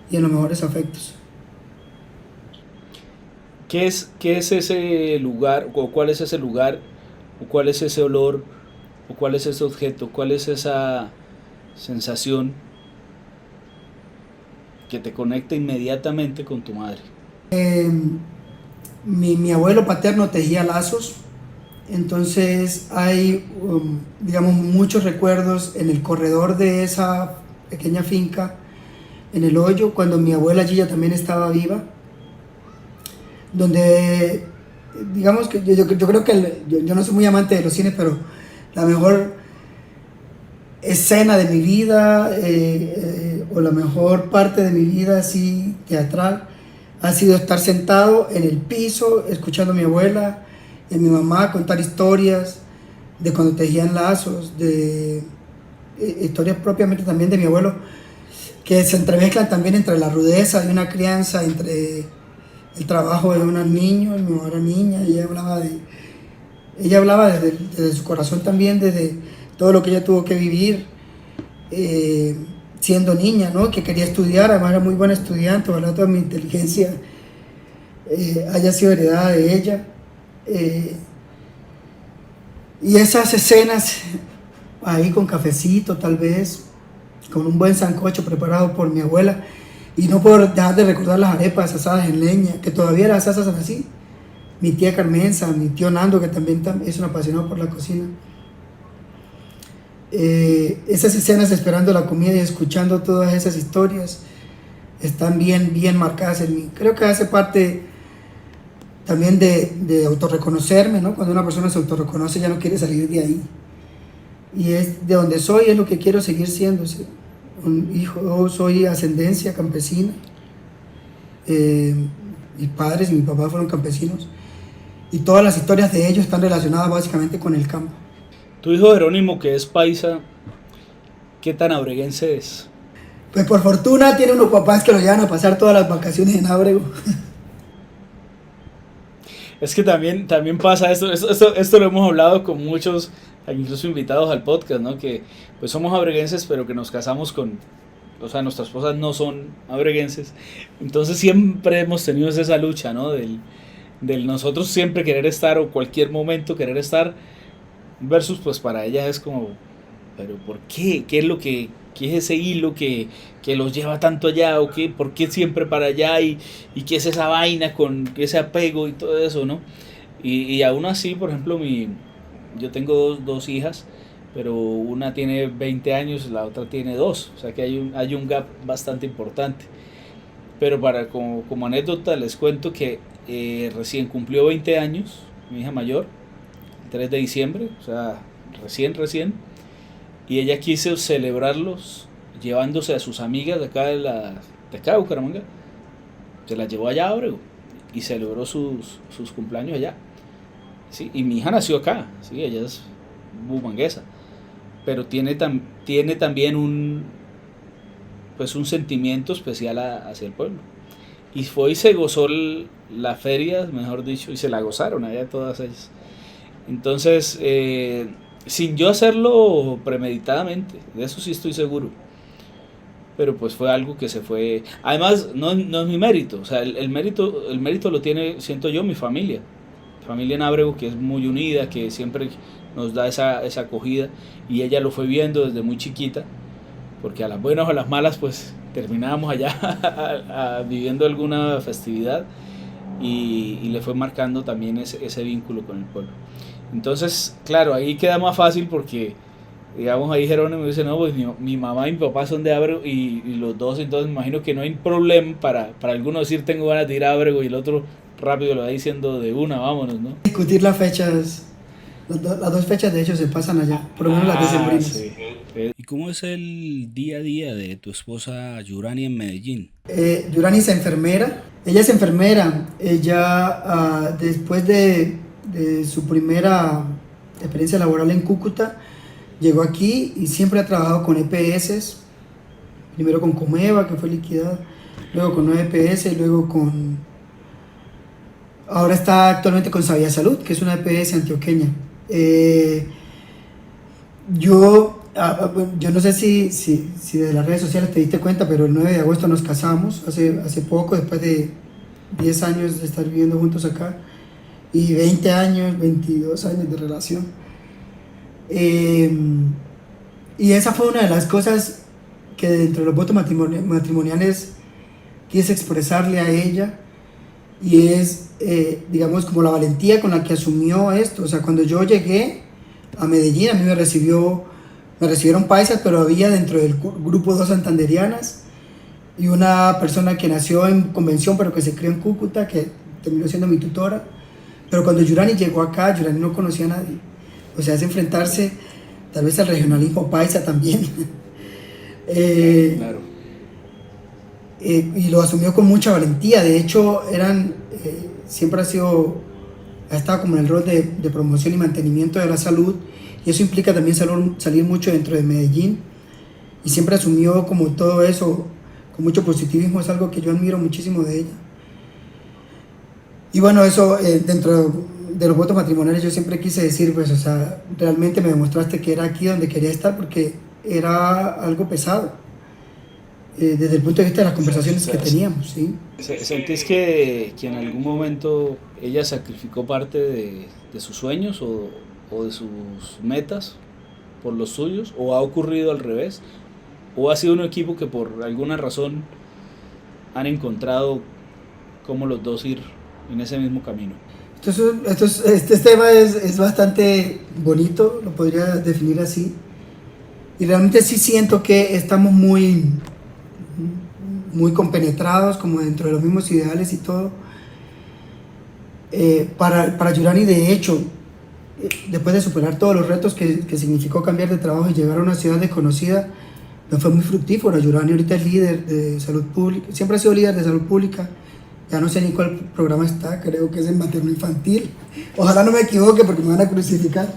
y en los mejores afectos. ¿Qué es ese lugar, o cuál es ese lugar, o cuál es ese olor, o cuál es ese objeto, cuál es esa sensación que te conecta inmediatamente con tu madre? Eh, mi abuelo paterno tejía lazos, entonces hay, digamos, muchos recuerdos en el corredor de esa pequeña finca, en el hoyo, cuando mi abuela Gilla también estaba viva, donde, digamos que yo creo que, yo no soy muy amante de los cines, pero la mejor escena de mi vida, o la mejor parte de mi vida así teatral, ha sido estar sentado en el piso escuchando a mi abuela y a mi mamá contar historias de cuando tejían lazos, de historias propiamente también de mi abuelo, que se entremezclan también entre la rudeza de una crianza, entre el trabajo de unos niños. Mi mamá era niña y ella hablaba desde su corazón también, desde todo lo que ella tuvo que vivir siendo niña, ¿no? Que quería estudiar, además era muy buena estudiante, ojalá toda mi inteligencia haya sido heredada de ella. Y esas escenas ahí con cafecito tal vez, con un buen sancocho preparado por mi abuela, y no puedo dejar de recordar las arepas asadas en leña, que todavía las asan así. Mi tía Carmenza, mi tío Nando, que también es un apasionado por la cocina. Esas escenas esperando la comida y escuchando todas esas historias están bien marcadas en mí. Creo que hace parte también de autorreconocerme, ¿no? Cuando una persona se autorreconoce ya no quiere salir de ahí. Y es de donde soy, es lo que quiero seguir siendo. Un hijo, yo soy ascendencia campesina. Mis padres y mi papá fueron campesinos. Y todas las historias de ellos están relacionadas básicamente con el campo. Tu hijo Jerónimo, que es paisa, ¿qué tan abreguense es? Pues por fortuna tiene unos papás que lo llevan a pasar todas las vacaciones en Ábrego. Es que también pasa esto lo hemos hablado con muchos, incluso invitados al podcast, ¿no? Que pues somos abreguenses, pero que nos casamos o sea, nuestras esposas no son abreguenses. Entonces siempre hemos tenido esa lucha, ¿no? Del nosotros siempre querer estar, o cualquier momento querer estar, versus pues para ellas es como, pero ¿por qué? ¿Qué es ese hilo que los lleva tanto allá? ¿O qué? ¿Por qué siempre para allá? ¿Y qué es esa vaina con ese apego y todo eso, no? Y aún así, por ejemplo, yo tengo dos hijas, pero una tiene 20 años, la otra tiene 2, o sea que hay un gap bastante importante. pero como anécdota les cuento que recién cumplió 20 años, mi hija mayor, el 3 de diciembre, o sea, recién, y ella quiso celebrarlos llevándose a sus amigas de acá de Bucaramanga, se las llevó allá a Ábrego y celebró sus cumpleaños allá. Sí, y mi hija nació acá, sí, ella es bumanguesa, pero tiene también un sentimiento especial hacia el pueblo. Y fue y se gozó la feria, mejor dicho, y se la gozaron allá todas ellas. Entonces, sin yo hacerlo premeditadamente, de eso sí estoy seguro. Pero pues fue algo que se fue. Además, no es mi mérito, o sea, el mérito lo tiene, siento yo, mi familia. Familia en Ábrego, que es muy unida, que siempre nos da esa acogida, y ella lo fue viendo desde muy chiquita, porque a las buenas o a las malas pues terminábamos allá viviendo alguna festividad, y le fue marcando también ese vínculo con el pueblo. Entonces, claro, ahí queda más fácil porque, digamos, ahí Jerónimo dice, no, pues mi mamá y mi papá son de Ábrego, y los dos, entonces me imagino que no hay problema para alguno decir tengo ganas de ir a Ábrego, y el otro rápido lo va diciendo de una, vámonos, ¿no? Discutir las fechas, las dos fechas de hecho se pasan allá, por lo menos las decembrinas. Sí. ¿Y cómo es el día a día de tu esposa Yurani en Medellín? Yurani es enfermera, ella es enfermera, ella después de su primera experiencia laboral en Cúcuta, llegó aquí y siempre ha trabajado con EPS, primero con Comeva, que fue liquidada, luego con EPS y luego ahora está actualmente con Sabia Salud, que es una EPS antioqueña. Yo no sé si de las redes sociales te diste cuenta, pero el 9 de agosto nos casamos, hace poco, después de 10 años de estar viviendo juntos acá, y 20 años, 22 años de relación. Y esa fue una de las cosas que dentro de los votos matrimoniales quise expresarle a ella, y es, digamos, como la valentía con la que asumió esto. O sea, cuando yo llegué a Medellín, a mí me recibieron paisas, pero había dentro del grupo dos santanderianas y una persona que nació en Convención, pero que se crió en Cúcuta, que terminó siendo mi tutora. Pero cuando Yurani llegó acá, Yurani no conocía a nadie. O sea, es enfrentarse tal vez al regionalismo paisa también. Claro. Y lo asumió con mucha valentía. De hecho, siempre ha estado como en el rol de promoción y mantenimiento de la salud, y eso implica también salir mucho dentro de Medellín, y siempre asumió como todo eso con mucho positivismo. Es algo que yo admiro muchísimo de ella. Y bueno, eso dentro de los votos matrimoniales yo siempre quise decir, pues, o sea, realmente me demostraste que era aquí donde quería estar, porque era algo pesado. Desde el punto de vista de las conversaciones que teníamos, ¿sí? ¿Sentís que en algún momento ella sacrificó parte de sus sueños o de sus metas por los suyos? ¿O ha ocurrido al revés? ¿O ha sido un equipo que por alguna razón han encontrado cómo los dos ir en ese mismo camino? Este tema es bastante bonito, lo podría definir así. Y realmente sí siento que estamos muy compenetrados, como dentro de los mismos ideales y todo. Para Yurani, de hecho, después de superar todos los retos que significó cambiar de trabajo y llegar a una ciudad desconocida, me fue muy fructífero. Yurani ahorita es líder de salud pública, siempre ha sido líder de salud pública, ya no sé ni cuál programa está, creo que es el materno infantil. Ojalá no me equivoque porque me van a crucificar.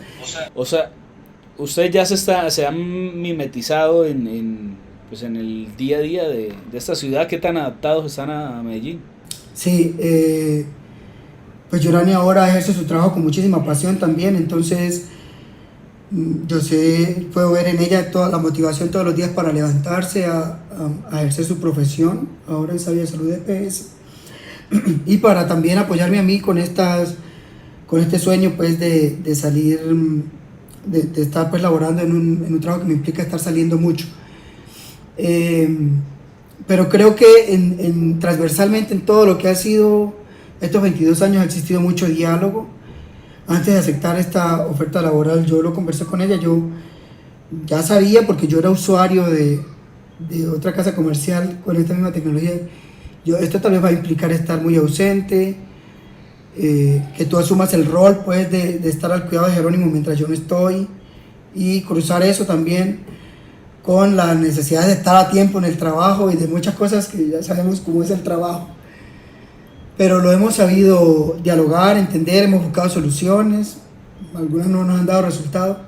O sea, usted ya se ha mimetizado en el día a día de esta ciudad. ¿Qué tan adaptados están a Medellín? Sí, pues Yurani ahora ejerce su trabajo con muchísima pasión también, entonces puedo ver en ella toda la motivación todos los días para levantarse a ejercer su profesión, ahora en Sabia Salud EPS, y para también apoyarme a mí con este sueño, pues, de salir, de estar, pues, laborando en un trabajo que me implica estar saliendo mucho. Pero creo que transversalmente en todo lo que ha sido estos 22 años ha existido mucho diálogo. Antes de aceptar esta oferta laboral, yo lo conversé con ella. Yo ya sabía, porque yo era usuario de otra casa comercial con esta misma tecnología, Esto tal vez va a implicar estar muy ausente, que tú asumas el rol pues de estar al cuidado de Jerónimo mientras yo no estoy, y cruzar eso también con la necesidad de estar a tiempo en el trabajo y de muchas cosas que ya sabemos cómo es el trabajo. Pero lo hemos sabido dialogar, entender, hemos buscado soluciones, algunas no nos han dado resultados,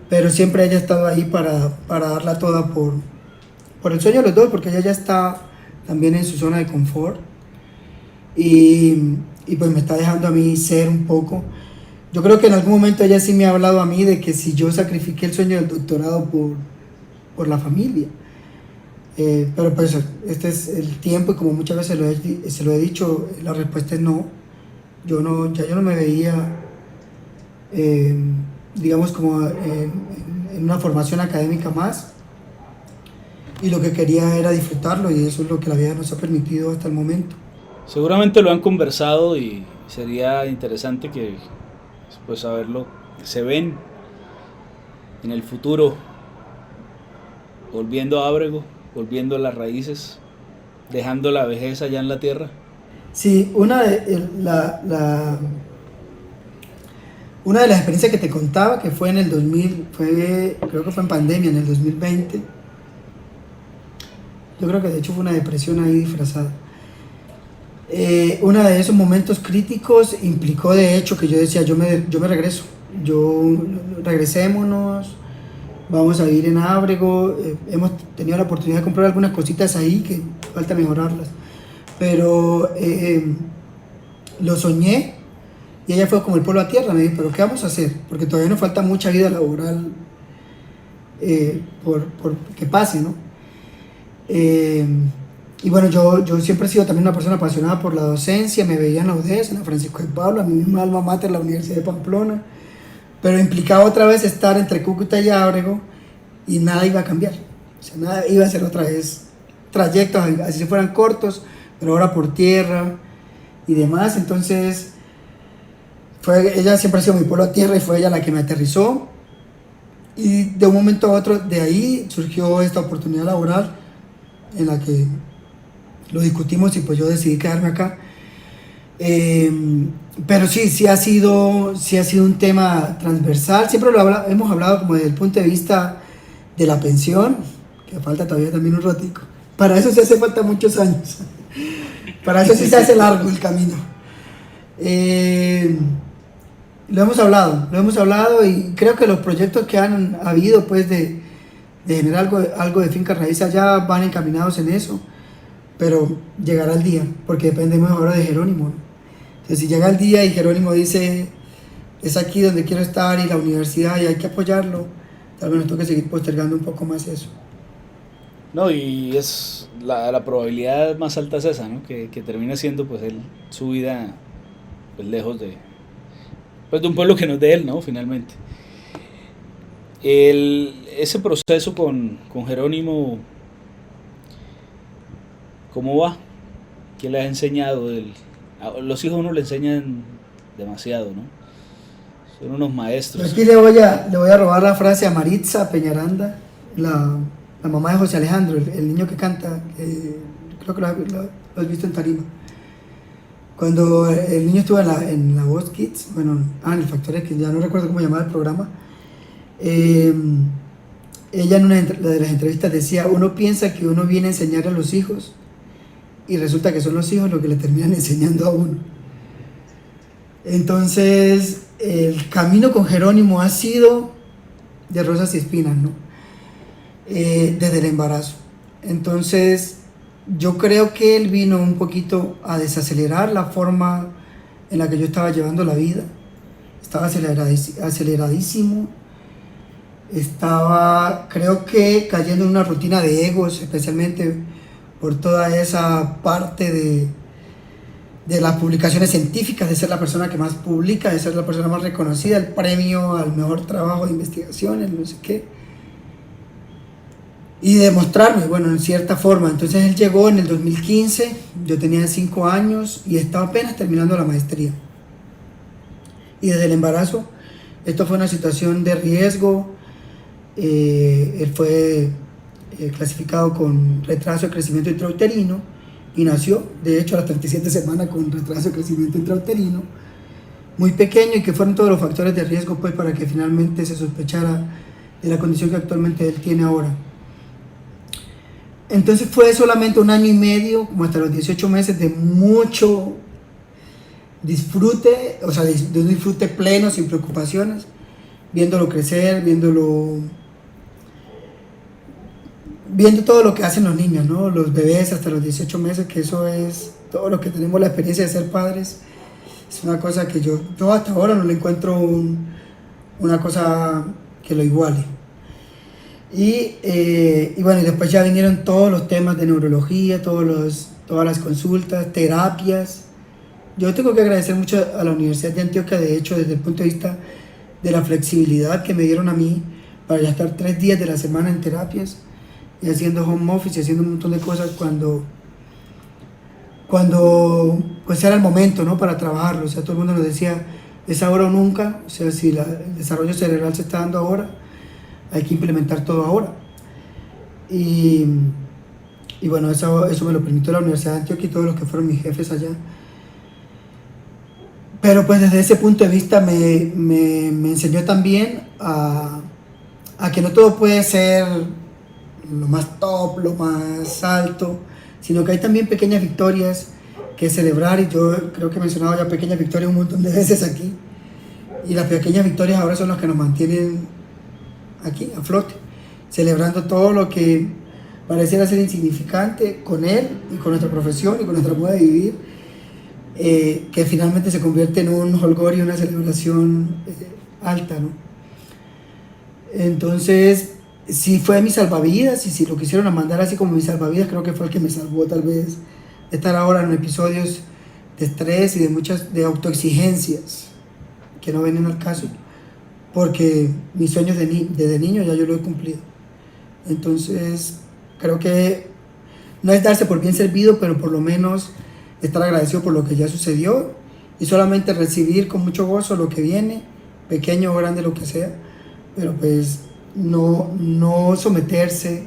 pero siempre ella ha estado ahí para darla toda por el sueño de los dos, porque ella ya está también en su zona de confort y pues me está dejando a mí ser un poco. Yo creo que en algún momento ella sí me ha hablado a mí de que si yo sacrifiqué el sueño del doctorado por la familia. Pero pues este es el tiempo y como muchas veces se lo he dicho, la respuesta es no. Yo no me veía, digamos, como en una formación académica más, y lo que quería era disfrutarlo, y eso es lo que la vida nos ha permitido hasta el momento. Seguramente lo han conversado y sería interesante que pues saberlo. Se ven en el futuro volviendo a Ábrego, volviendo a las raíces, dejando la vejez allá en la tierra. Sí, una de las experiencias que te contaba, que fue en el 2000, creo que fue en pandemia, en el 2020. Yo creo que de hecho fue una depresión ahí disfrazada. Uno de esos momentos críticos implicó de hecho que yo decía, yo me regreso, regresémonos, vamos a vivir en Ábrego. Hemos tenido la oportunidad de comprar algunas cositas ahí que falta mejorarlas, pero lo soñé y ella fue como el polo a tierra. Me dijo, pero ¿qué vamos a hacer? Porque todavía nos falta mucha vida laboral por que pase, ¿no? Y bueno, yo siempre he sido también una persona apasionada por la docencia. Me veía en la UDES, en la Francisco de Paula, mi misma alma mater, la Universidad de Pamplona, pero implicaba otra vez estar entre Cúcuta y Ábrego y nada iba a cambiar. O sea, nada iba a ser otra vez trayectos, así se fueran cortos, pero ahora por tierra y demás. Entonces, ella siempre ha sido mi polo a tierra y fue ella la que me aterrizó. Y de un momento a otro, de ahí surgió esta oportunidad laboral en la que lo discutimos y pues yo decidí quedarme acá. Pero sí ha sido un tema transversal. Siempre hemos hablado como desde el punto de vista de la pensión, que falta todavía también un ratico. Para eso sí hace falta muchos años. Para eso sí se hace largo el camino. Lo hemos hablado y creo que los proyectos que han habido pues de generar algo de finca raíz allá van encaminados en eso, pero llegará el día, porque dependemos ahora de Jerónimo, ¿no? Entonces, si llega el día y Jerónimo dice, es aquí donde quiero estar y la universidad y hay que apoyarlo, tal vez nos toque seguir postergando un poco más eso. No, y es la probabilidad más alta es esa, ¿no? Que termine siendo pues su vida pues, lejos de un pueblo que no es de él, ¿no? Finalmente. Ese proceso con Jerónimo, ¿cómo va? ¿Qué le has enseñado? Los hijos a uno le enseñan demasiado, ¿no? Son unos maestros. Aquí le voy a robar la frase a Maritza Peñaranda, la mamá de José Alejandro, el niño que canta, creo que lo has visto en tarima. Cuando el niño estuvo en la Voz Kids, en el Factor X, ya no recuerdo cómo llamaba el programa, ella en una de las entrevistas decía, uno piensa que uno viene a enseñar a los hijos y resulta que son los hijos los que le terminan enseñando a uno. Entonces, el camino con Jerónimo ha sido de rosas y espinas, ¿no? Desde el embarazo. Entonces, yo creo que él vino un poquito a desacelerar la forma en la que yo estaba llevando la vida. Estaba aceleradísimo. Estaba, creo que, cayendo en una rutina de egos, especialmente por toda esa parte de las publicaciones científicas, de ser la persona que más publica, de ser la persona más reconocida, el premio al mejor trabajo de investigación, el no sé qué. Y demostrarme, en cierta forma. Entonces él llegó en el 2015, yo tenía 5 años y estaba apenas terminando la maestría. Y desde el embarazo, esto fue una situación de riesgo. Él fue clasificado con retraso de crecimiento intrauterino y nació, de hecho, a las 37 semanas con retraso de crecimiento intrauterino, muy pequeño, y que fueron todos los factores de riesgo pues para que finalmente se sospechara de la condición que actualmente él tiene ahora. Entonces fue solamente 1 año y medio, como hasta los 18 meses, de mucho disfrute, o sea, de un disfrute pleno, sin preocupaciones, viéndolo crecer, viendo todo lo que hacen los niños, ¿no? Los bebés hasta los 18 meses, que eso es todo lo que tenemos la experiencia de ser padres. Es una cosa que yo hasta ahora no le encuentro una cosa que lo iguale. Y bueno, y después ya vinieron todos los temas de neurología, todas las consultas, terapias. Yo tengo que agradecer mucho a la Universidad de Antioquia, de hecho, desde el punto de vista de la flexibilidad que me dieron a mí para ya estar 3 días de la semana en terapias y haciendo home office y haciendo un montón de cosas cuando pues era el momento, ¿no?, para trabajarlo. O sea, todo el mundo nos decía, es ahora o nunca. O sea, si el desarrollo cerebral se está dando ahora, hay que implementar todo ahora. Y bueno, eso me lo permitió la Universidad de Antioquia y todos los que fueron mis jefes allá. Pero pues desde ese punto de vista me enseñó también a que no todo puede ser lo más top, lo más alto, sino que hay también pequeñas victorias que celebrar, y yo creo que he mencionado ya pequeñas victorias un montón de veces aquí, y las pequeñas victorias ahora son las que nos mantienen aquí a flote, celebrando todo lo que pareciera ser insignificante con él y con nuestra profesión y con nuestra moda de vivir, que finalmente se convierte en un holgorio y una celebración alta, ¿no? Entonces, si fue mi salvavidas, y si lo quisieron mandar así como mi salvavidas, creo que fue el que me salvó tal vez de estar ahora en episodios de estrés y de muchas autoexigencias que no vienen al caso, porque mis sueños desde niño ya yo lo he cumplido. Entonces creo que no es darse por bien servido, pero por lo menos estar agradecido por lo que ya sucedió y solamente recibir con mucho gozo lo que viene, pequeño o grande, lo que sea, pero pues no someterse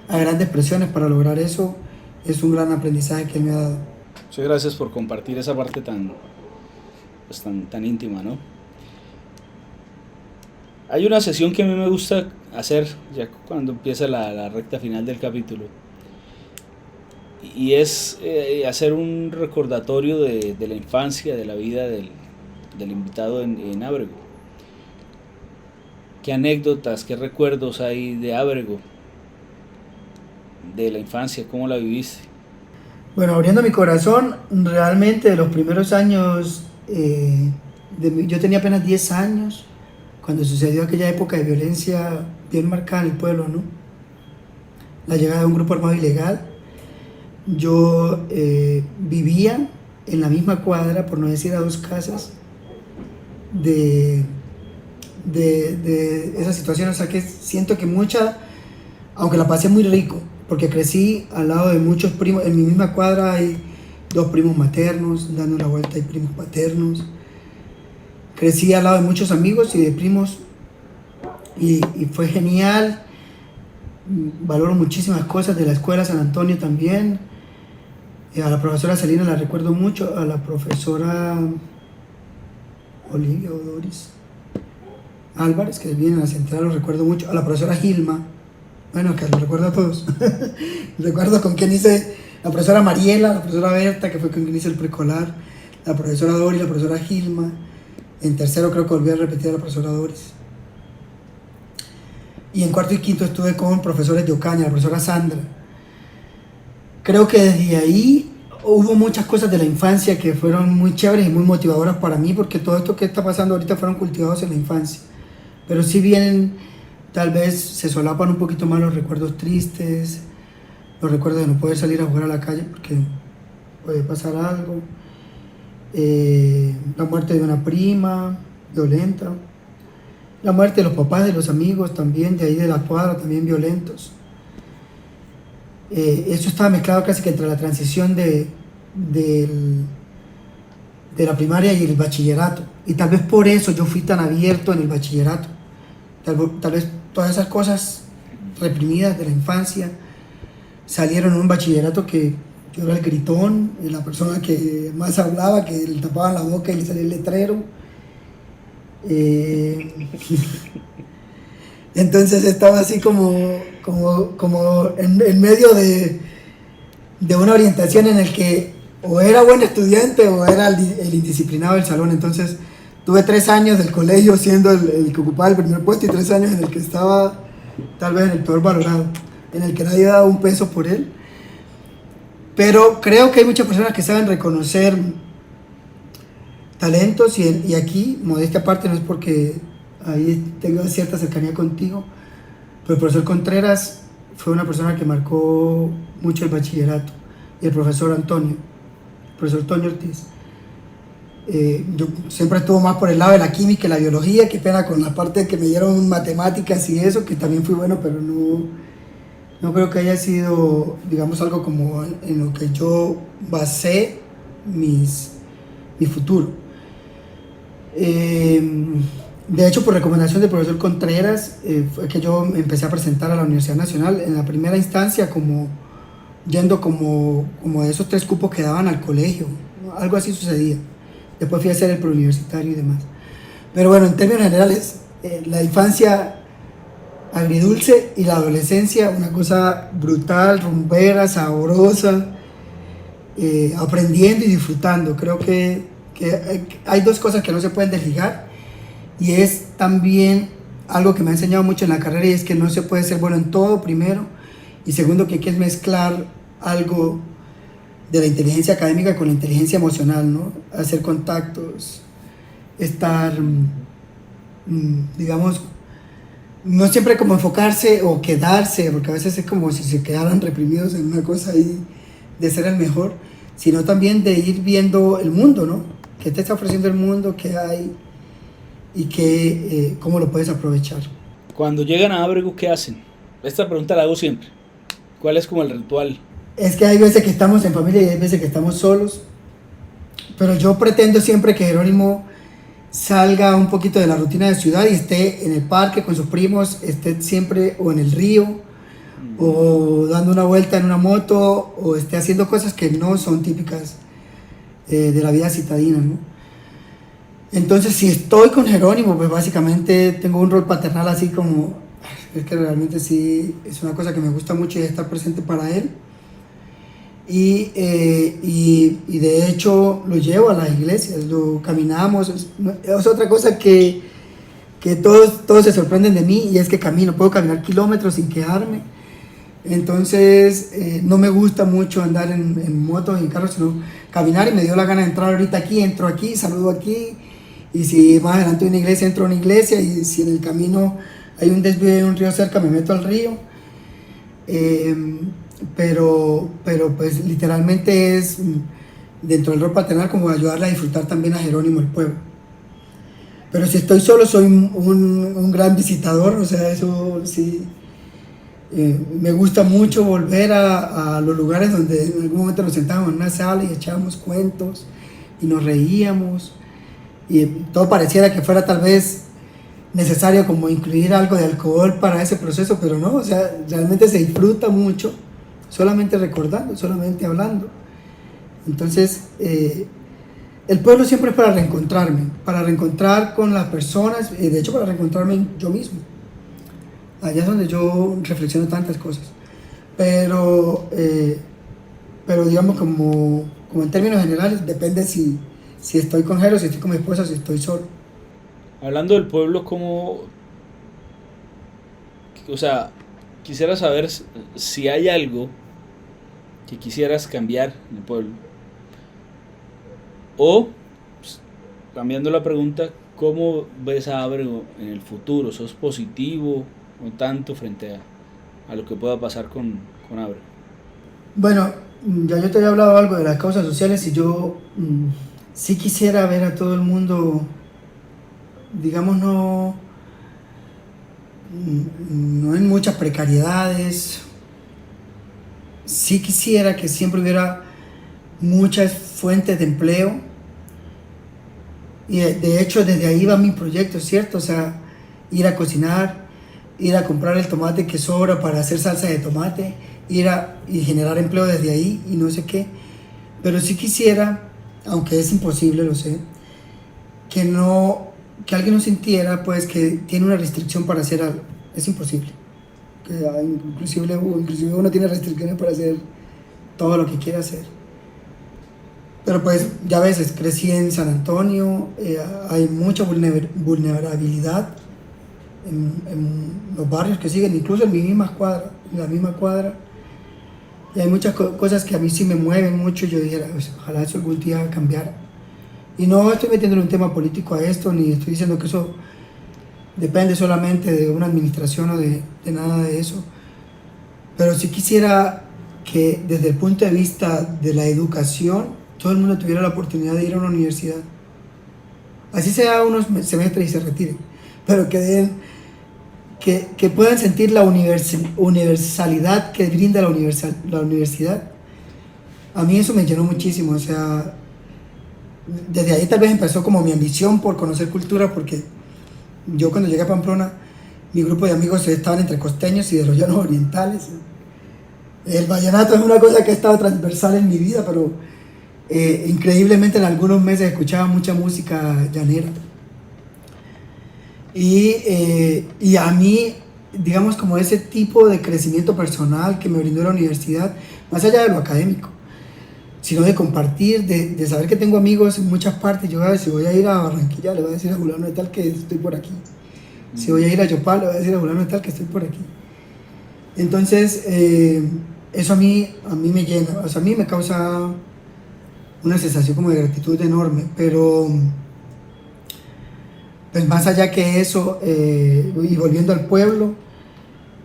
a grandes presiones para lograr eso. Es un gran aprendizaje que él me ha dado. Muchas gracias por compartir esa parte tan íntima, ¿no? Hay una sesión que a mí me gusta hacer ya cuando empieza la recta final del capítulo, y es hacer un recordatorio de la infancia, de la vida del invitado en Ábrego. ¿Qué anécdotas, qué recuerdos hay de Ábrego, de la infancia? ¿Cómo la viviste? Bueno, abriendo mi corazón, realmente de los primeros años, yo tenía apenas 10 años, cuando sucedió aquella época de violencia bien marcada en el pueblo, ¿no? La llegada de un grupo armado ilegal. Yo vivía en la misma cuadra, por no decir a 2 casas, de esa situación. O sea que siento que aunque la pasé muy rico, porque crecí al lado de muchos primos. En mi misma cuadra hay 2 primos maternos, dando la vuelta hay primos paternos. Crecí al lado de muchos amigos y de primos, y fue genial. Valoro muchísimas cosas de la escuela San Antonio también. A la profesora Celina la recuerdo mucho, a la profesora Olivia o Doris Álvarez, que viene a la central, lo recuerdo mucho, a la profesora Gilma, bueno, que lo recuerdo a todos. Recuerdo con quien hice, la profesora Mariela, la profesora Berta, que fue con quien hice el preescolar, la profesora Doris, la profesora Gilma. En tercero creo que volví a repetir a la profesora Doris. Y en cuarto y quinto estuve con profesores de Ocaña, la profesora Sandra. Creo que desde ahí hubo muchas cosas de la infancia que fueron muy chéveres y muy motivadoras para mí, porque todo esto que está pasando ahorita fueron cultivados en la infancia. Pero sí vienen, tal vez se solapan un poquito más los recuerdos tristes, los recuerdos de no poder salir a jugar a la calle porque puede pasar algo. La muerte de una prima violenta, la muerte de los papás de los amigos también, de ahí de la cuadra, también violentos. Eso estaba mezclado casi que entre la transición de la primaria y el bachillerato, y tal vez por eso yo fui tan abierto en el bachillerato. Tal vez todas esas cosas reprimidas de la infancia salieron en un bachillerato que Yo era el gritón, la persona que más hablaba, que le tapaban la boca y le salía el letrero. Entonces estaba así como en medio de una orientación en el que o era buen estudiante o era el indisciplinado del salón. Entonces tuve 3 años del colegio siendo el que ocupaba el primer puesto y 3 años en el que estaba tal vez en el peor valorado, en el que nadie daba un peso por él. Pero creo que hay muchas personas que saben reconocer talentos y aquí, modestia aparte, no es porque ahí tengo cierta cercanía contigo, pero el profesor Contreras fue una persona que marcó mucho el bachillerato, y el profesor Toño Ortiz. Yo siempre estuve más por el lado de la química y la biología, qué pena con la parte que me dieron matemáticas y eso, que también fui bueno, pero no creo que haya sido, digamos, algo como en lo que yo basé mi futuro. De hecho, por recomendación del profesor Contreras, fue que yo me empecé a presentar a la Universidad Nacional en la primera instancia yendo como de esos 3 cupos que daban al colegio, ¿no? Algo así sucedía. Después fui a hacer el preuniversitario y demás. Pero bueno, en términos generales, la infancia agridulce y la adolescencia, una cosa brutal, rumbera, sabrosa, aprendiendo y disfrutando. Creo que hay 2 cosas que no se pueden desligar, y es también algo que me ha enseñado mucho en la carrera, y es que no se puede ser bueno en todo, primero, y segundo, que hay que mezclar algo de la inteligencia académica con la inteligencia emocional, ¿no? Hacer contactos, estar, digamos, no siempre como enfocarse o quedarse, porque a veces es como si se quedaran reprimidos en una cosa ahí de ser el mejor, sino también de ir viendo el mundo, ¿no? ¿Qué te está ofreciendo el mundo? ¿Qué hay? Y cómo lo puedes aprovechar. Cuando llegan a Ábrego, ¿qué hacen? Esta pregunta la hago siempre. ¿Cuál es como el ritual? Es que hay veces que estamos en familia y hay veces que estamos solos, pero yo pretendo siempre que Jerónimo salga un poquito de la rutina de ciudad y esté en el parque con sus primos, esté siempre o en el río, o dando una vuelta en una moto, o esté haciendo cosas que no son típicas de la vida citadina, ¿no? Entonces, si estoy con Jerónimo, pues básicamente tengo un rol paternal así como, es que realmente sí, es una cosa que me gusta mucho, y estar presente para él. Y de hecho lo llevo a las iglesias, lo caminamos, es otra cosa que todos se sorprenden de mí, y es que puedo caminar kilómetros sin quejarme. Entonces no me gusta mucho andar en motos y en carros, sino caminar, y me dio la gana de entrar ahorita aquí, entro aquí, saludo aquí, y si más adelante hay una iglesia, entro a una iglesia, y si en el camino hay un desvío de un río cerca, me meto al río. Pero pues literalmente es dentro del rol paternal como ayudarle a disfrutar también a Jerónimo el pueblo. Pero si estoy solo, soy un gran visitador, o sea, eso sí. Me gusta mucho volver a los lugares donde en algún momento nos sentábamos en una sala y echábamos cuentos y nos reíamos, y todo pareciera que fuera tal vez necesario como incluir algo de alcohol para ese proceso, pero no, o sea, realmente se disfruta mucho solamente recordando, solamente hablando. Entonces, el pueblo siempre es para reencontrar con las personas, de hecho para reencontrarme yo mismo. Allá es donde yo reflexiono tantas cosas. Pero digamos, como en términos generales, depende si estoy con Jero, si estoy con mi esposa, si estoy solo. Hablando del pueblo, ¿cómo...? O sea, quisiera saber si hay algo que quisieras cambiar en el pueblo. O, pues, cambiando la pregunta, ¿cómo ves a Ábrego en el futuro? ¿Sos positivo o tanto frente a lo que pueda pasar con Ábrego? Bueno, ya yo te había hablado algo de las causas sociales, y yo sí quisiera ver a todo el mundo, digamos, no en muchas precariedades. Sí quisiera que siempre hubiera muchas fuentes de empleo, y de hecho desde ahí va mi proyecto, ¿cierto? O sea, ir a cocinar, ir a comprar el tomate que sobra para hacer salsa de tomate, y generar empleo desde ahí y no sé qué. Pero sí quisiera, aunque es imposible, lo sé, que alguien no sintiera pues que tiene una restricción para hacer algo. Es imposible. Inclusive uno tiene restricciones para hacer todo lo que quiere hacer. Pero pues ya ves, crecí en San Antonio, hay mucha vulnerabilidad en los barrios que siguen, incluso en la misma cuadra. Y hay muchas cosas que a mí sí me mueven mucho. Yo dijera, pues, ojalá eso algún día cambiara. Y no estoy metiendo un tema político a esto, ni estoy diciendo que eso depende solamente de una administración o de nada de eso. Pero sí quisiera que desde el punto de vista de la educación, todo el mundo tuviera la oportunidad de ir a una universidad. Así sea unos semestres y se retiren. Pero que puedan sentir la universalidad que brinda la universidad. A mí eso me llenó muchísimo. O sea, desde ahí tal vez empezó como mi ambición por conocer cultura, porque yo cuando llegué a Pamplona, mi grupo de amigos estaban entre costeños y de los llanos orientales. El vallenato es una cosa que ha estado transversal en mi vida, pero increíblemente en algunos meses escuchaba mucha música llanera. Y a mí, digamos, como ese tipo de crecimiento personal que me brindó la universidad, más allá de lo académico, sino de compartir, de saber que tengo amigos en muchas partes. Yo, si voy a ir a Barranquilla, le voy a decir a fulano de tal que estoy por aquí. Si voy a ir a Yopal, le voy a decir a fulano de tal que estoy por aquí. Entonces, eso a mí me llena, o sea, a mí me causa una sensación como de gratitud enorme, pero pues más allá que eso, y volviendo al pueblo,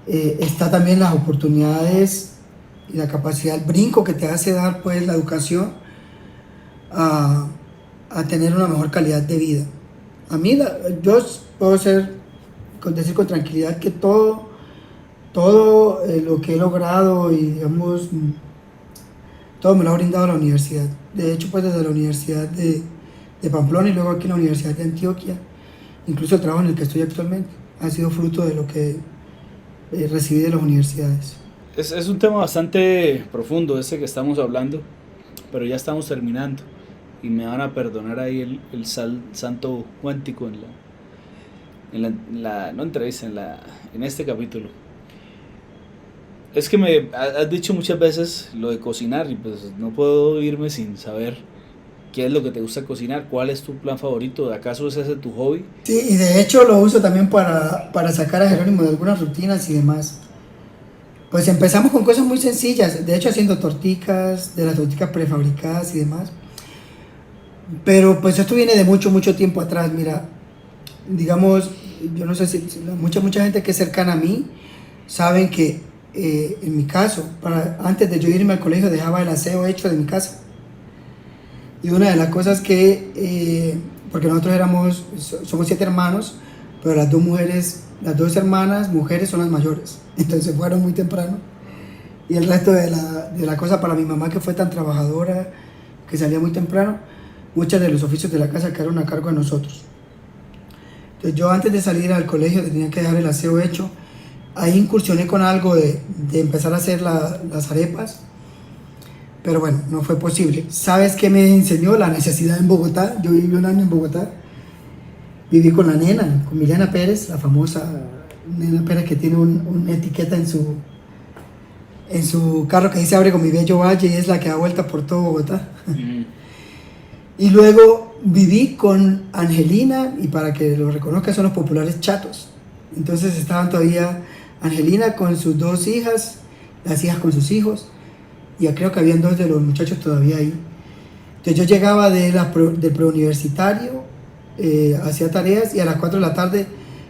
está también las oportunidades y la capacidad, el brinco que te hace dar pues la educación a tener una mejor calidad de vida. A mí, yo puedo decir con tranquilidad que todo lo que he logrado y digamos, todo me lo ha brindado la universidad. De hecho, pues desde la Universidad de Pamplona y luego aquí en la Universidad de Antioquia, incluso el trabajo en el que estoy actualmente, ha sido fruto de lo que recibí de las universidades. Es un tema bastante profundo ese que estamos hablando, pero ya estamos terminando y me van a perdonar ahí el santo cuántico no entrevista, en este capítulo. Es que me has dicho muchas veces lo de cocinar y pues no puedo irme sin saber qué es lo que te gusta cocinar, cuál es tu plan favorito, ¿acaso es ese tu hobby? Sí, y de hecho lo uso también para sacar a Jerónimo de algunas rutinas y demás. Pues empezamos con cosas muy sencillas, de hecho haciendo torticas, de las torticas prefabricadas y demás. Pero pues esto viene de mucho tiempo atrás. Mira, digamos, yo no sé si mucha gente que es cercana a mí saben que en mi caso, antes de yo irme al colegio dejaba el aseo hecho de mi casa. Y una de las cosas porque nosotros somos 7 hermanos, pero las dos hermanas mujeres son las mayores, entonces fueron muy temprano. Y el resto de la cosa para mi mamá, que fue tan trabajadora, que salía muy temprano, muchos de los oficios de la casa quedaron a cargo de nosotros. Entonces yo antes de salir al colegio tenía que dejar el aseo hecho. Ahí incursioné con algo de empezar a hacer las arepas, pero bueno, no fue posible. ¿Sabes qué me enseñó? La necesidad en Bogotá. Yo viví un año en Bogotá, viví con la nena, con Milena Pérez, la famosa Nena Pérez, que tiene una etiqueta en su carro que dice "Abre con mi bello valle", y es la que da vuelta por todo Bogotá. Y luego viví con Angelina, y para que lo reconozcan, son los populares chatos. Entonces estaban todavía Angelina con sus 2 hijas, las hijas con sus hijos, y ya creo que habían 2 de los muchachos todavía ahí. Entonces yo llegaba del preuniversitario, hacía tareas, y a las 4 de la tarde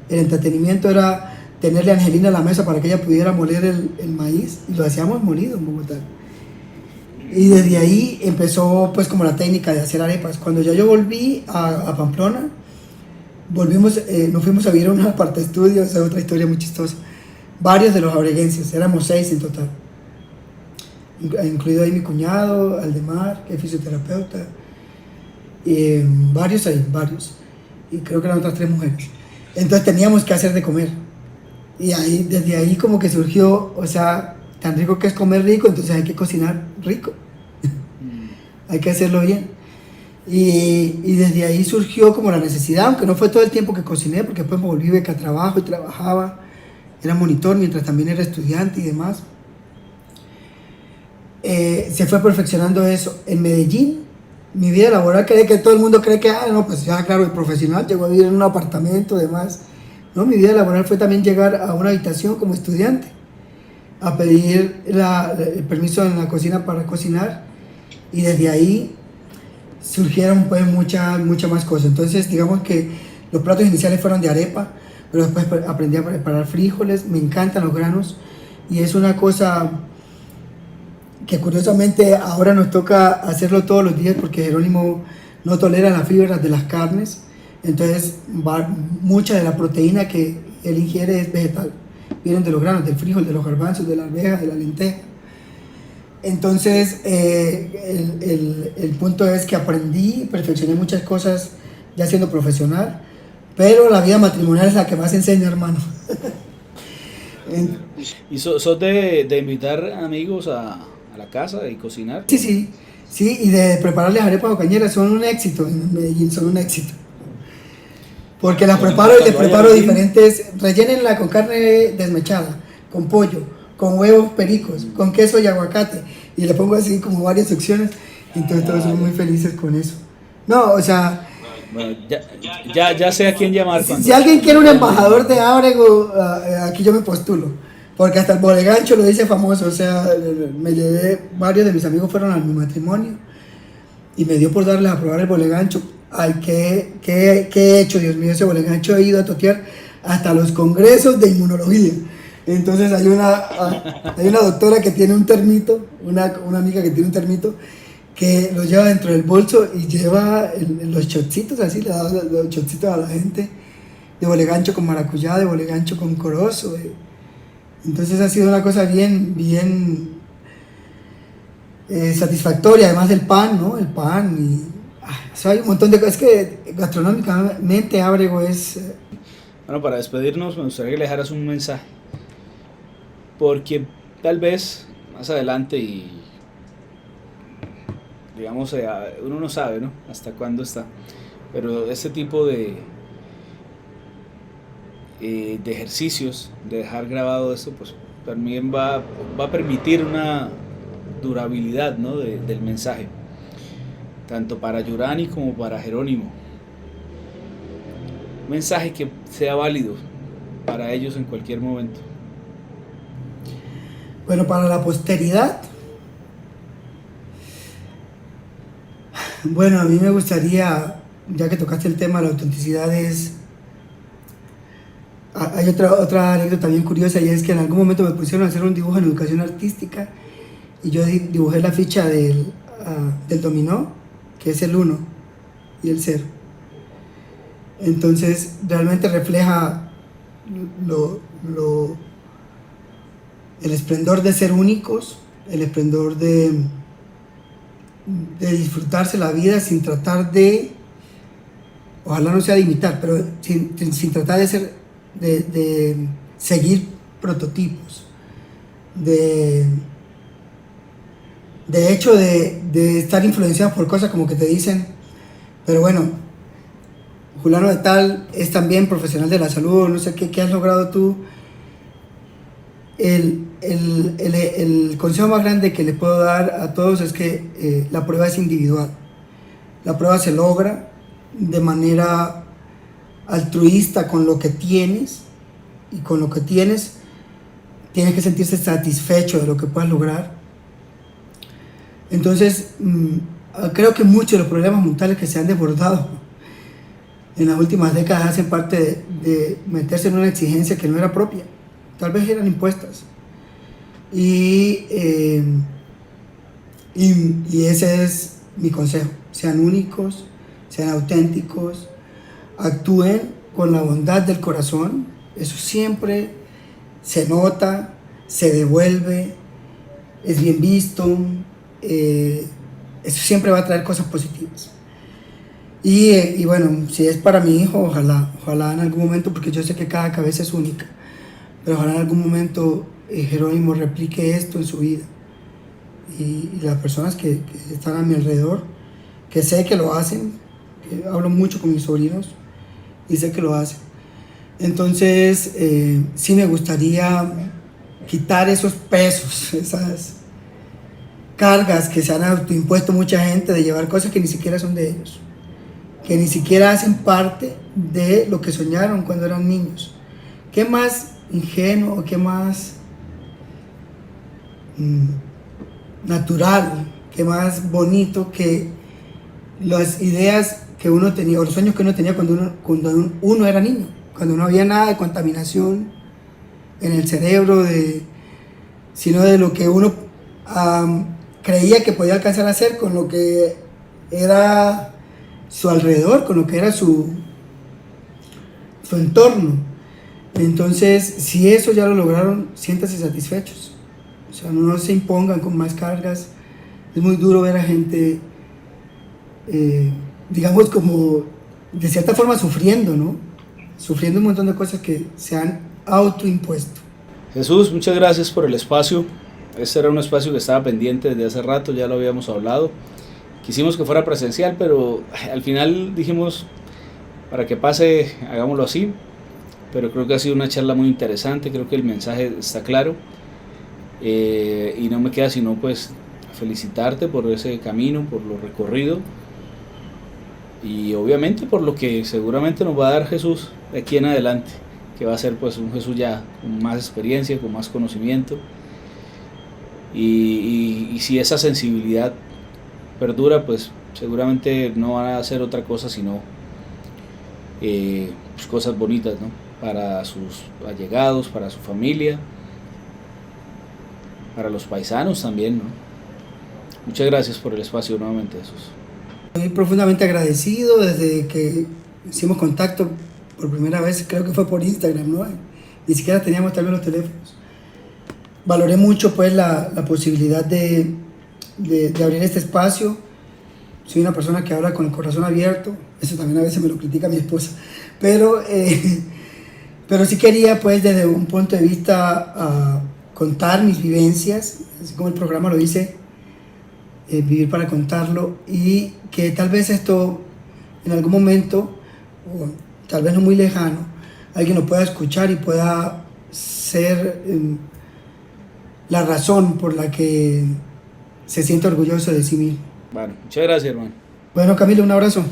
el entretenimiento era tenerle a Angelina a la mesa para que ella pudiera moler el maíz, y lo hacíamos molido en Bogotá. Y desde ahí empezó pues como la técnica de hacer arepas. Cuando ya yo volví a Pamplona, nos fuimos a vivir a una parte estudio, esa es otra historia muy chistosa. Varios de los abreguenses, éramos 6 en total, incluido ahí mi cuñado, Aldemar, que es fisioterapeuta, varios, y creo que eran otras 3 mujeres. Entonces teníamos que hacer de comer, y desde ahí como que surgió, o sea, tan rico que es comer rico, entonces hay que cocinar rico, hay que hacerlo bien. Y desde ahí surgió como la necesidad, aunque no fue todo el tiempo que cociné, porque después me volví beca trabajo y trabajaba, era monitor mientras también era estudiante y demás. Se fue perfeccionando eso. En Medellín, mi vida laboral, cree que todo el mundo cree que, no, pues ya claro, el profesional llegó a vivir en un apartamento, demás. No, mi vida laboral fue también llegar a una habitación como estudiante, a pedir el permiso en la cocina para cocinar, y desde ahí surgieron pues muchas más cosas. Entonces digamos que los platos iniciales fueron de arepa, pero después aprendí a preparar frijoles, me encantan los granos, y es una cosa que curiosamente ahora nos toca hacerlo todos los días porque Jerónimo no tolera las fibras de las carnes, entonces mucha de la proteína que él ingiere es vegetal, vienen de los granos, del frijol, de los garbanzos, de la arveja, de la lenteja. Entonces el punto es que aprendí, perfeccioné muchas cosas ya siendo profesional, pero la vida matrimonial es la que más enseña, hermano. ¿Y sos de invitar amigos a la casa y cocinar? Sí, y de prepararles arepas o cañeras, son un éxito en Medellín, son un éxito. Porque las preparo y les preparo diferentes, rellénenla con carne desmechada, con pollo, con huevos pericos, con queso y aguacate, y le pongo así como varias opciones, entonces todos son muy felices con eso. No, o sea... Bueno, ya sé a quién llamar. Si alguien quiere un embajador de Ábrego, aquí yo me postulo. Porque hasta el bolegancho lo dice famoso, o sea, me llevé, varios de mis amigos fueron a mi matrimonio y me dio por darles a probar el bolegancho. Ay, ¿qué he hecho, Dios mío? Ese bolegancho he ido a totear hasta los congresos de inmunología. Entonces hay una doctora que tiene un termito, una amiga que tiene un termito, que lo lleva dentro del bolso y lleva los shotcitos, así le da los shotcitos a la gente, de bolegancho con maracuyá, de bolegancho con corozo. Entonces ha sido una cosa bien satisfactoria, además del pan, ¿no? El pan y... o sea, hay un montón de cosas. Es que gastronómicamente Ábrego es... Bueno, para despedirnos me gustaría que le dejaras un mensaje, porque tal vez más adelante y... digamos, uno no sabe, ¿no? Hasta cuándo está, pero este tipo de ejercicios, de dejar grabado esto, pues también va a permitir una durabilidad, ¿no? del mensaje, tanto para Yurani como para Jerónimo. Un mensaje que sea válido para ellos en cualquier momento. Bueno, para la posteridad, bueno, a mí me gustaría, ya que tocaste el tema de la autenticidad, hay otra anécdota bien curiosa, y es que en algún momento me pusieron a hacer un dibujo en educación artística y yo dibujé la ficha del dominó, que es el 1 y el 0. Entonces realmente refleja el esplendor de ser únicos, el esplendor de disfrutarse la vida sin tratar de, ojalá no sea de imitar, pero sin tratar de seguir prototipos, de hecho de estar influenciados por cosas como que te dicen, pero bueno, fulano de tal es también profesional de la salud, no sé qué has logrado tú. El consejo más grande que le puedo dar a todos es que la prueba es individual. La prueba se logra de manera altruista con lo que tienes, y con lo que tienes tienes que sentirse satisfecho de lo que puedas lograr. Entonces creo que muchos de los problemas mentales que se han desbordado en las últimas décadas hacen parte de meterse en una exigencia que no era propia, tal vez eran impuestas, y ese es mi consejo: sean únicos, sean auténticos, actúen con la bondad del corazón. Eso siempre se nota, se devuelve, es bien visto, eso siempre va a traer cosas positivas. Y bueno, si es para mi hijo, ojalá en algún momento, porque yo sé que cada cabeza es única, pero ojalá en algún momento Jerónimo replique esto en su vida. Y las personas que están a mi alrededor, que sé que lo hacen, que hablo mucho con mis sobrinos y sé que lo hacen. Entonces, sí me gustaría quitar esos pesos, esas cargas que se han autoimpuesto mucha gente de llevar cosas que ni siquiera son de ellos, que ni siquiera hacen parte de lo que soñaron cuando eran niños. ¿Qué más ingenuo, qué más natural, qué más bonito que las ideas que uno tenía, o los sueños que uno tenía cuando uno era niño, cuando no había nada de contaminación en el cerebro, sino de lo que uno creía que podía alcanzar a hacer con lo que era su alrededor, con lo que era su entorno. Entonces, si eso ya lo lograron, siéntanse satisfechos. O sea, no se impongan con más cargas. Es muy duro ver a gente, digamos, como de cierta forma sufriendo, ¿no? Sufriendo un montón de cosas que se han autoimpuesto. Jesús, muchas gracias por el espacio. Este era un espacio que estaba pendiente desde hace rato, ya lo habíamos hablado. Quisimos que fuera presencial, pero al final dijimos, para que pase, hagámoslo así. Pero creo que ha sido una charla muy interesante, creo que el mensaje está claro. Y no me queda sino pues felicitarte por ese camino, por lo recorrido. Y obviamente por lo que seguramente nos va a dar Jesús de aquí en adelante, que va a ser pues un Jesús ya con más experiencia, con más conocimiento. Y si esa sensibilidad perdura, pues seguramente no van a hacer otra cosa sino pues cosas bonitas, ¿no? Para sus allegados, para su familia, para los paisanos también, ¿no? Muchas gracias por el espacio nuevamente, Jesús. Estoy profundamente agradecido desde que hicimos contacto por primera vez, creo que fue por Instagram, ¿no? Ni siquiera teníamos tal vez los teléfonos. Valoré mucho pues la posibilidad de abrir este espacio. Soy una persona que habla con el corazón abierto, eso también a veces me lo critica mi esposa, pero sí quería pues desde un punto de vista contar mis vivencias, así como el programa lo dice, vivir para contarlo, y que tal vez esto en algún momento, o tal vez no muy lejano, alguien lo pueda escuchar y pueda ser la razón por la que se siente orgulloso de sí mismo. Bueno, muchas gracias, hermano. Bueno, Camilo, un abrazo.